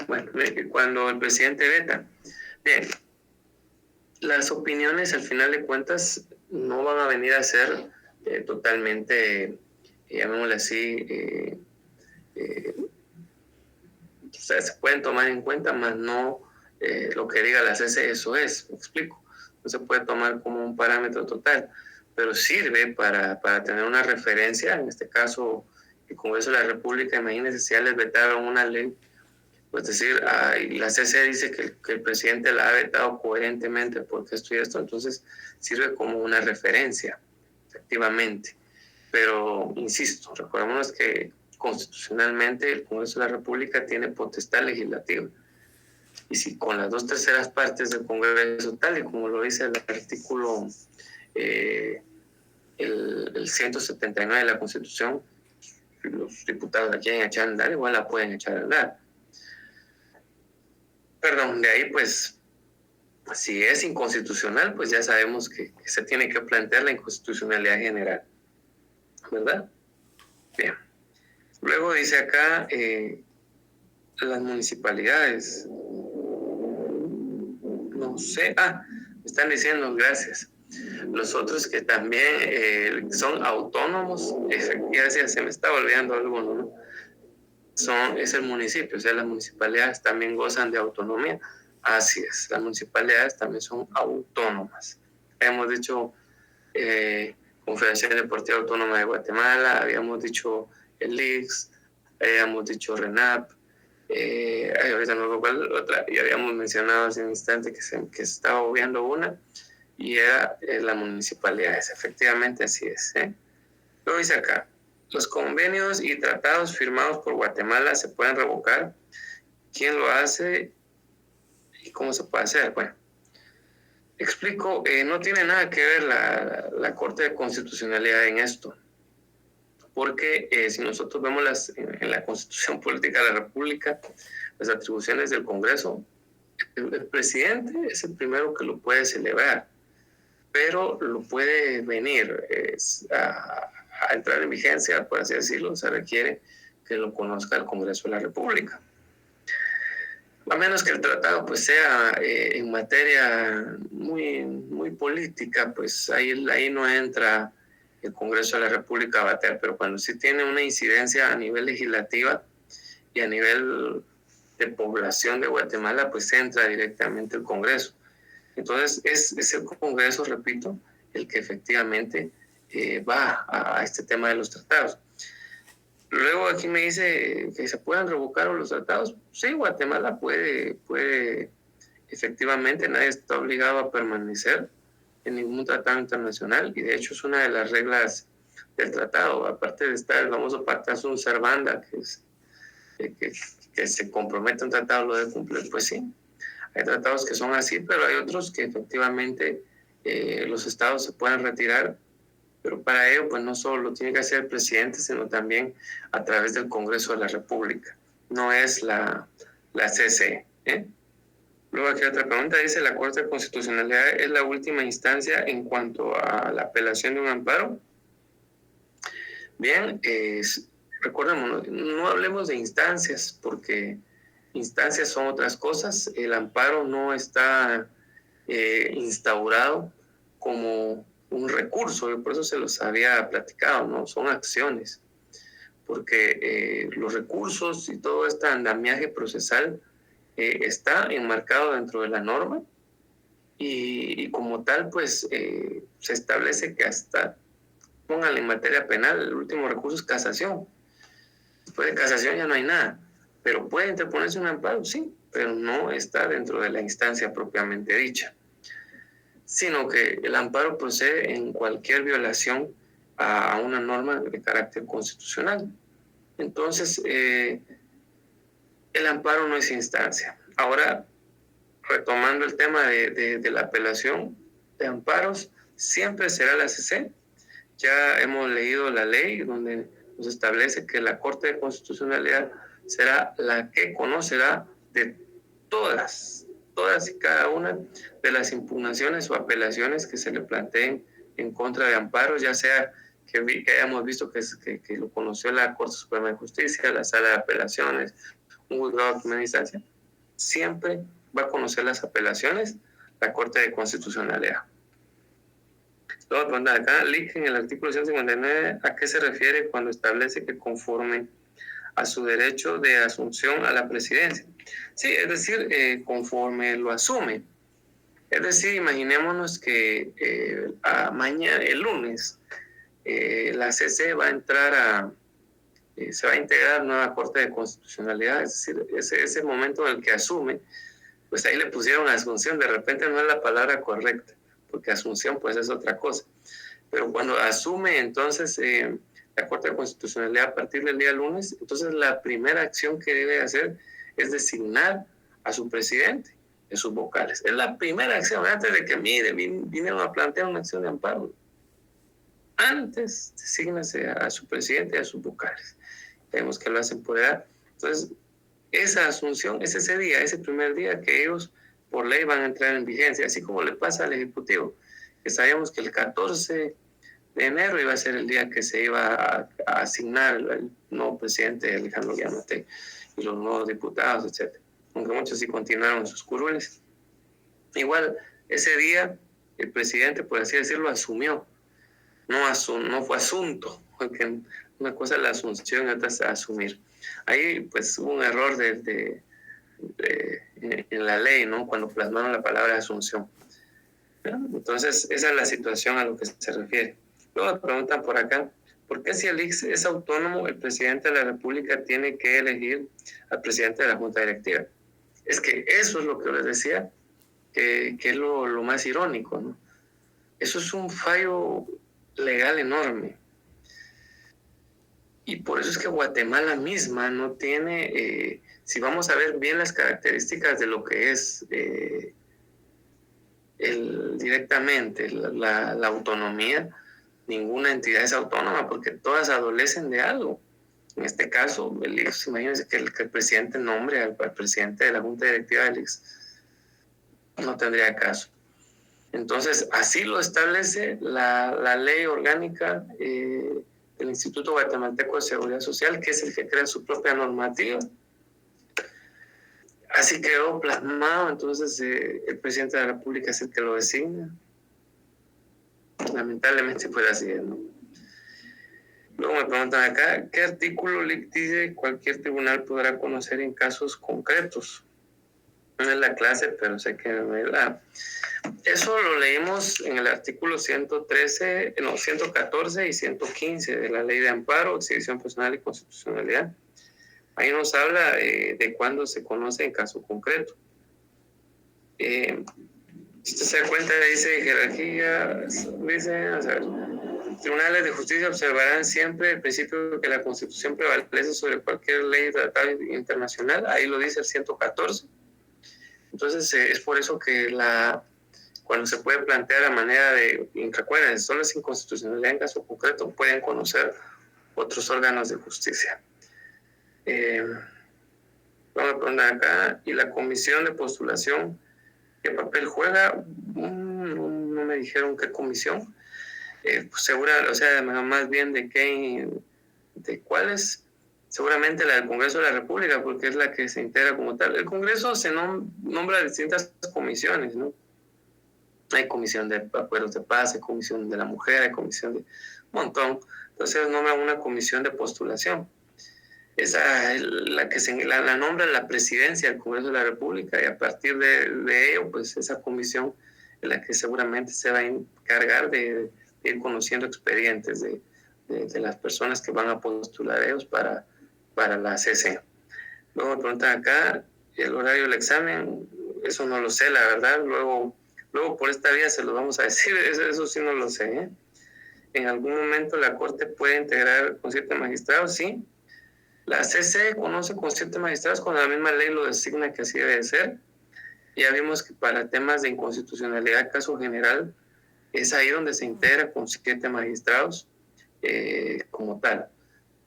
Bueno, cuando el presidente veta. Bien, las opiniones al final de cuentas no van a venir a ser totalmente, llamémosle así, sea, se pueden tomar en cuenta, más no lo que diga la CC, eso es, me explico. No se puede tomar como un parámetro total, pero sirve para tener una referencia. En este caso, el Congreso de la República, imagínense si ya les vetaron una ley, pues decir, la CC dice que el presidente la ha vetado coherentemente porque esto y esto, entonces sirve como una referencia, efectivamente. Pero, insisto, recordemos que constitucionalmente el Congreso de la República tiene potestad legislativa. Y si con las 2/3 partes del Congreso, tal y como lo dice el artículo el 179 de la Constitución, los diputados la quieren echar a andar, igual la pueden echar a andar. Perdón, de ahí pues, si es inconstitucional, pues ya sabemos que se tiene que plantear la inconstitucionalidad general, ¿verdad? Bien. Luego dice acá, las municipalidades, no sé, me están diciendo, gracias. Los otros que también son autónomos, ya se me está olvidando alguno, ¿no? Es el municipio, o sea, las municipalidades también gozan de autonomía. Así es, las municipalidades también son autónomas. Hemos dicho Confederación Deportiva Autónoma de Guatemala, habíamos dicho el IX, habíamos dicho RENAP, ahorita no recuerdo cuál otra, y habíamos mencionado hace un instante que se estaba obviando una, y era las municipalidades. Efectivamente así es. Luego dice acá, los convenios y tratados firmados por Guatemala se pueden revocar. ¿Quién lo hace y cómo se puede hacer? Bueno, explico, no tiene nada que ver la Corte de Constitucionalidad en esto, porque si nosotros vemos en la Constitución Política de la República, las atribuciones del Congreso, el presidente es el primero que lo puede celebrar, pero lo puede venir a entrar en vigencia, por así decirlo, se requiere que lo conozca el Congreso de la República. A menos que el tratado pues sea en materia muy política, pues ahí no entra el Congreso de la República a batear, pero cuando sí tiene una incidencia a nivel legislativa y a nivel de población de Guatemala, pues entra directamente el Congreso. Entonces es el Congreso, repito, el que efectivamente va a este tema de los tratados. Luego aquí me dice que se puedan revocar los tratados. Sí, Guatemala puede, efectivamente, nadie está obligado a permanecer en ningún tratado internacional, y de hecho es una de las reglas del tratado, aparte de estar el famoso pacta sunt servanda, que se compromete a un tratado, lo debe cumplir. Pues sí, hay tratados que son así, pero hay otros que efectivamente los estados se pueden retirar, pero para ello pues no solo lo tiene que hacer el presidente, sino también a través del Congreso de la República. No es la CC. Luego aquí otra pregunta, dice, ¿la Corte de Constitucionalidad es la última instancia en cuanto a la apelación de un amparo? Bien, recordemos, no hablemos de instancias, porque instancias son otras cosas. El amparo no está instaurado como un recurso, por eso se los había platicado, ¿no? Son acciones, porque los recursos y todo este andamiaje procesal está enmarcado dentro de la norma, y como tal, pues se establece que hasta, pónganle en materia penal, el último recurso es casación. Después de casación ya no hay nada, pero puede interponerse un amparo, sí, pero no está dentro de la instancia propiamente dicha, sino que el amparo procede en cualquier violación a una norma de carácter constitucional. Entonces, el amparo no es instancia. Ahora, retomando el tema de la apelación de amparos, siempre será la CC. Ya hemos leído la ley donde nos establece que la Corte de Constitucionalidad será la que conocerá de todas y cada una de las impugnaciones o apelaciones que se le planteen en contra de amparos, ya sea que hayamos visto que lo conoció la Corte Suprema de Justicia, la Sala de Apelaciones, un juzgado de primera instancia, siempre va a conocer las apelaciones la Corte de Constitucionalidad. Luego preguntan acá, en el artículo 159, ¿a qué se refiere cuando establece que conforme a su derecho de asunción a la presidencia. Sí, es decir, conforme lo asume. Es decir, imaginémonos que mañana, el lunes, la CC va a entrar se va a integrar nueva Corte de Constitucionalidad, es decir, ese momento en el que asume, pues ahí le pusieron asunción, de repente no es la palabra correcta, porque asunción pues es otra cosa, pero cuando asume entonces la Corte de Constitucionalidad a partir del día lunes, entonces la primera acción que debe hacer es designar a su presidente y sus vocales. Es la primera acción, antes de que vinieron a plantear una acción de amparo. Antes desígnase a su presidente y a sus vocales. Vemos que lo hacen por edad. Entonces, esa asunción es ese día, ese primer día que ellos por ley van a entrar en vigencia, así como le pasa al Ejecutivo, que sabíamos que el 14 de enero iba a ser el día que se iba a asignar el nuevo presidente Alejandro Giammattei y los nuevos diputados, etc. Aunque muchos sí continuaron sus curules. Igual, ese día el presidente, por así decirlo, asumió. No fue asunto, porque una cosa es la asunción y otra es asumir. Ahí pues hubo un error en la ley, ¿no? Cuando plasmaron la palabra asunción. Entonces, esa es la situación a lo que se refiere. Luego me preguntan por acá, ¿por qué si el ICS es autónomo, el presidente de la República tiene que elegir al presidente de la Junta Directiva? Es que eso es lo que les decía, que es lo más irónico, ¿no? Eso es un fallo legal enorme. Y por eso es que Guatemala misma no tiene, si vamos a ver bien las características de lo que es directamente la autonomía, ninguna entidad es autónoma porque todas adolecen de algo. En este caso, el ICS, imagínense que el presidente nombre al presidente de la Junta Directiva del ICS, no tendría caso. Entonces, así lo establece la ley orgánica del Instituto Guatemalteco de Seguridad Social, que es el que crea su propia normativa. Así quedó plasmado, entonces el presidente de la República es el que lo designa. Lamentablemente fue así, ¿no? Luego me preguntan acá, ¿qué artículo dice cualquier tribunal podrá conocer en casos concretos? No es la clase, pero sé que eso lo leímos en el artículo 114 y 115 de la Ley de Amparo, Exhibición Personal y Constitucionalidad. Ahí nos habla de cuándo se conoce en caso concreto. Si usted se da cuenta, dice jerarquía, dice, o sea, tribunales de justicia observarán siempre el principio de que la Constitución prevalece sobre cualquier ley tratado internacional. Ahí lo dice el 114. Entonces, es por eso que cuando se puede plantear a manera de, recuerden, solo es inconstitucionalidad en caso concreto, pueden conocer otros órganos de justicia. Vamos a poner acá, y la comisión de postulación, ¿qué papel juega? No me dijeron qué comisión. Pues o sea, más bien de cuáles. Seguramente la del Congreso de la República, porque es la que se integra como tal. El Congreso se nombra distintas comisiones, ¿no? Hay comisión de acuerdos de paz, hay comisión de la mujer, hay comisión de un montón. Entonces nombra una comisión de postulación. Esa es la que la nombra la presidencia del Congreso de la República, y a partir de ello, pues esa comisión es la que seguramente se va a encargar de ir conociendo expedientes de las personas que van a postular ellos para la CC. Luego me preguntan acá, el horario del examen, eso no lo sé, la verdad. Luego por esta vía se lo vamos a decir, eso sí no lo sé, ¿eh? En algún momento la Corte puede integrar con 7 magistrados, sí. La CC conoce con 7 magistrados cuando la misma ley lo designa, que así debe de ser. Ya vimos que para temas de inconstitucionalidad, caso general, es ahí donde se integra con 7 magistrados como tal.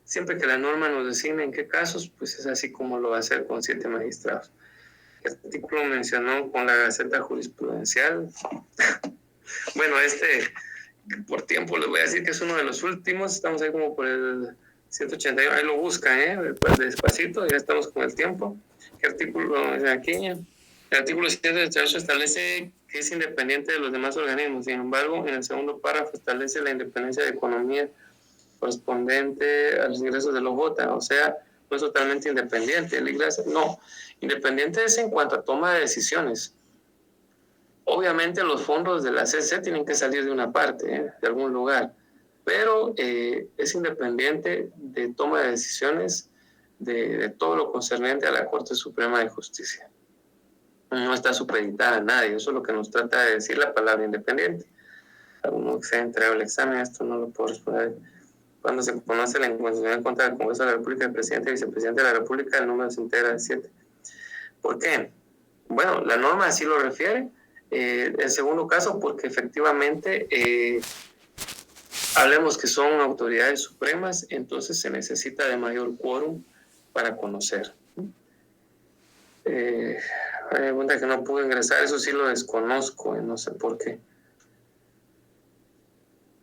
Siempre que la norma nos designe en qué casos, pues es así como lo va a hacer con 7 magistrados. El artículo mencionó con la Gaceta Jurisprudencial. Bueno, por tiempo les voy a decir que es uno de los últimos. Estamos ahí como por el 181. Ahí lo buscan, despacito, ya estamos con el tiempo. ¿Qué artículo es aquí? El artículo 188 establece que es independiente de los demás organismos. Sin embargo, en el segundo párrafo establece la independencia de economía correspondente a los ingresos del OJ, o sea, no es totalmente independiente. El ICLAS, no. Independiente es en cuanto a toma de decisiones. Obviamente los fondos de la CC tienen que salir de una parte, de algún lugar, pero es independiente de toma de decisiones de todo lo concerniente a la Corte Suprema de Justicia. No está supeditada a nadie, eso es lo que nos trata de decir la palabra independiente. Alguno que se ha entregado el examen, esto no lo puedo responder. Cuando se conoce la inconstitucionalidad en contra del Congreso de la República, el presidente y vicepresidente de la República, el número se integra de 7. ¿Por qué? Bueno, la norma así lo refiere. En segundo caso, porque efectivamente hablemos que son autoridades supremas, entonces se necesita de mayor quórum para conocer. Hay pregunta que no pude ingresar, eso sí lo desconozco, no sé por qué.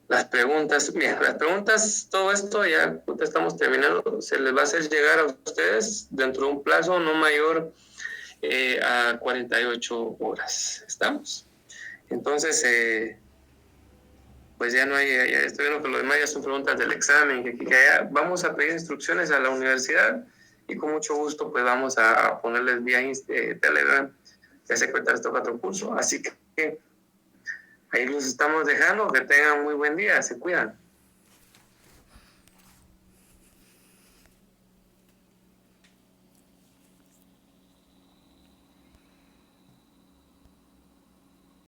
Las preguntas, bien, las preguntas, todo esto ya estamos terminando, se les va a hacer llegar a ustedes dentro de un plazo no mayor a 48 horas. ¿Estamos? Entonces, pues ya no hay, ya estoy viendo que lo demás ya son preguntas del examen, que allá vamos a pedir instrucciones a la universidad y con mucho gusto pues vamos a ponerles vía Telegram, ya se cuenta este otro curso, así que ahí los estamos dejando, que tengan muy buen día, se cuidan.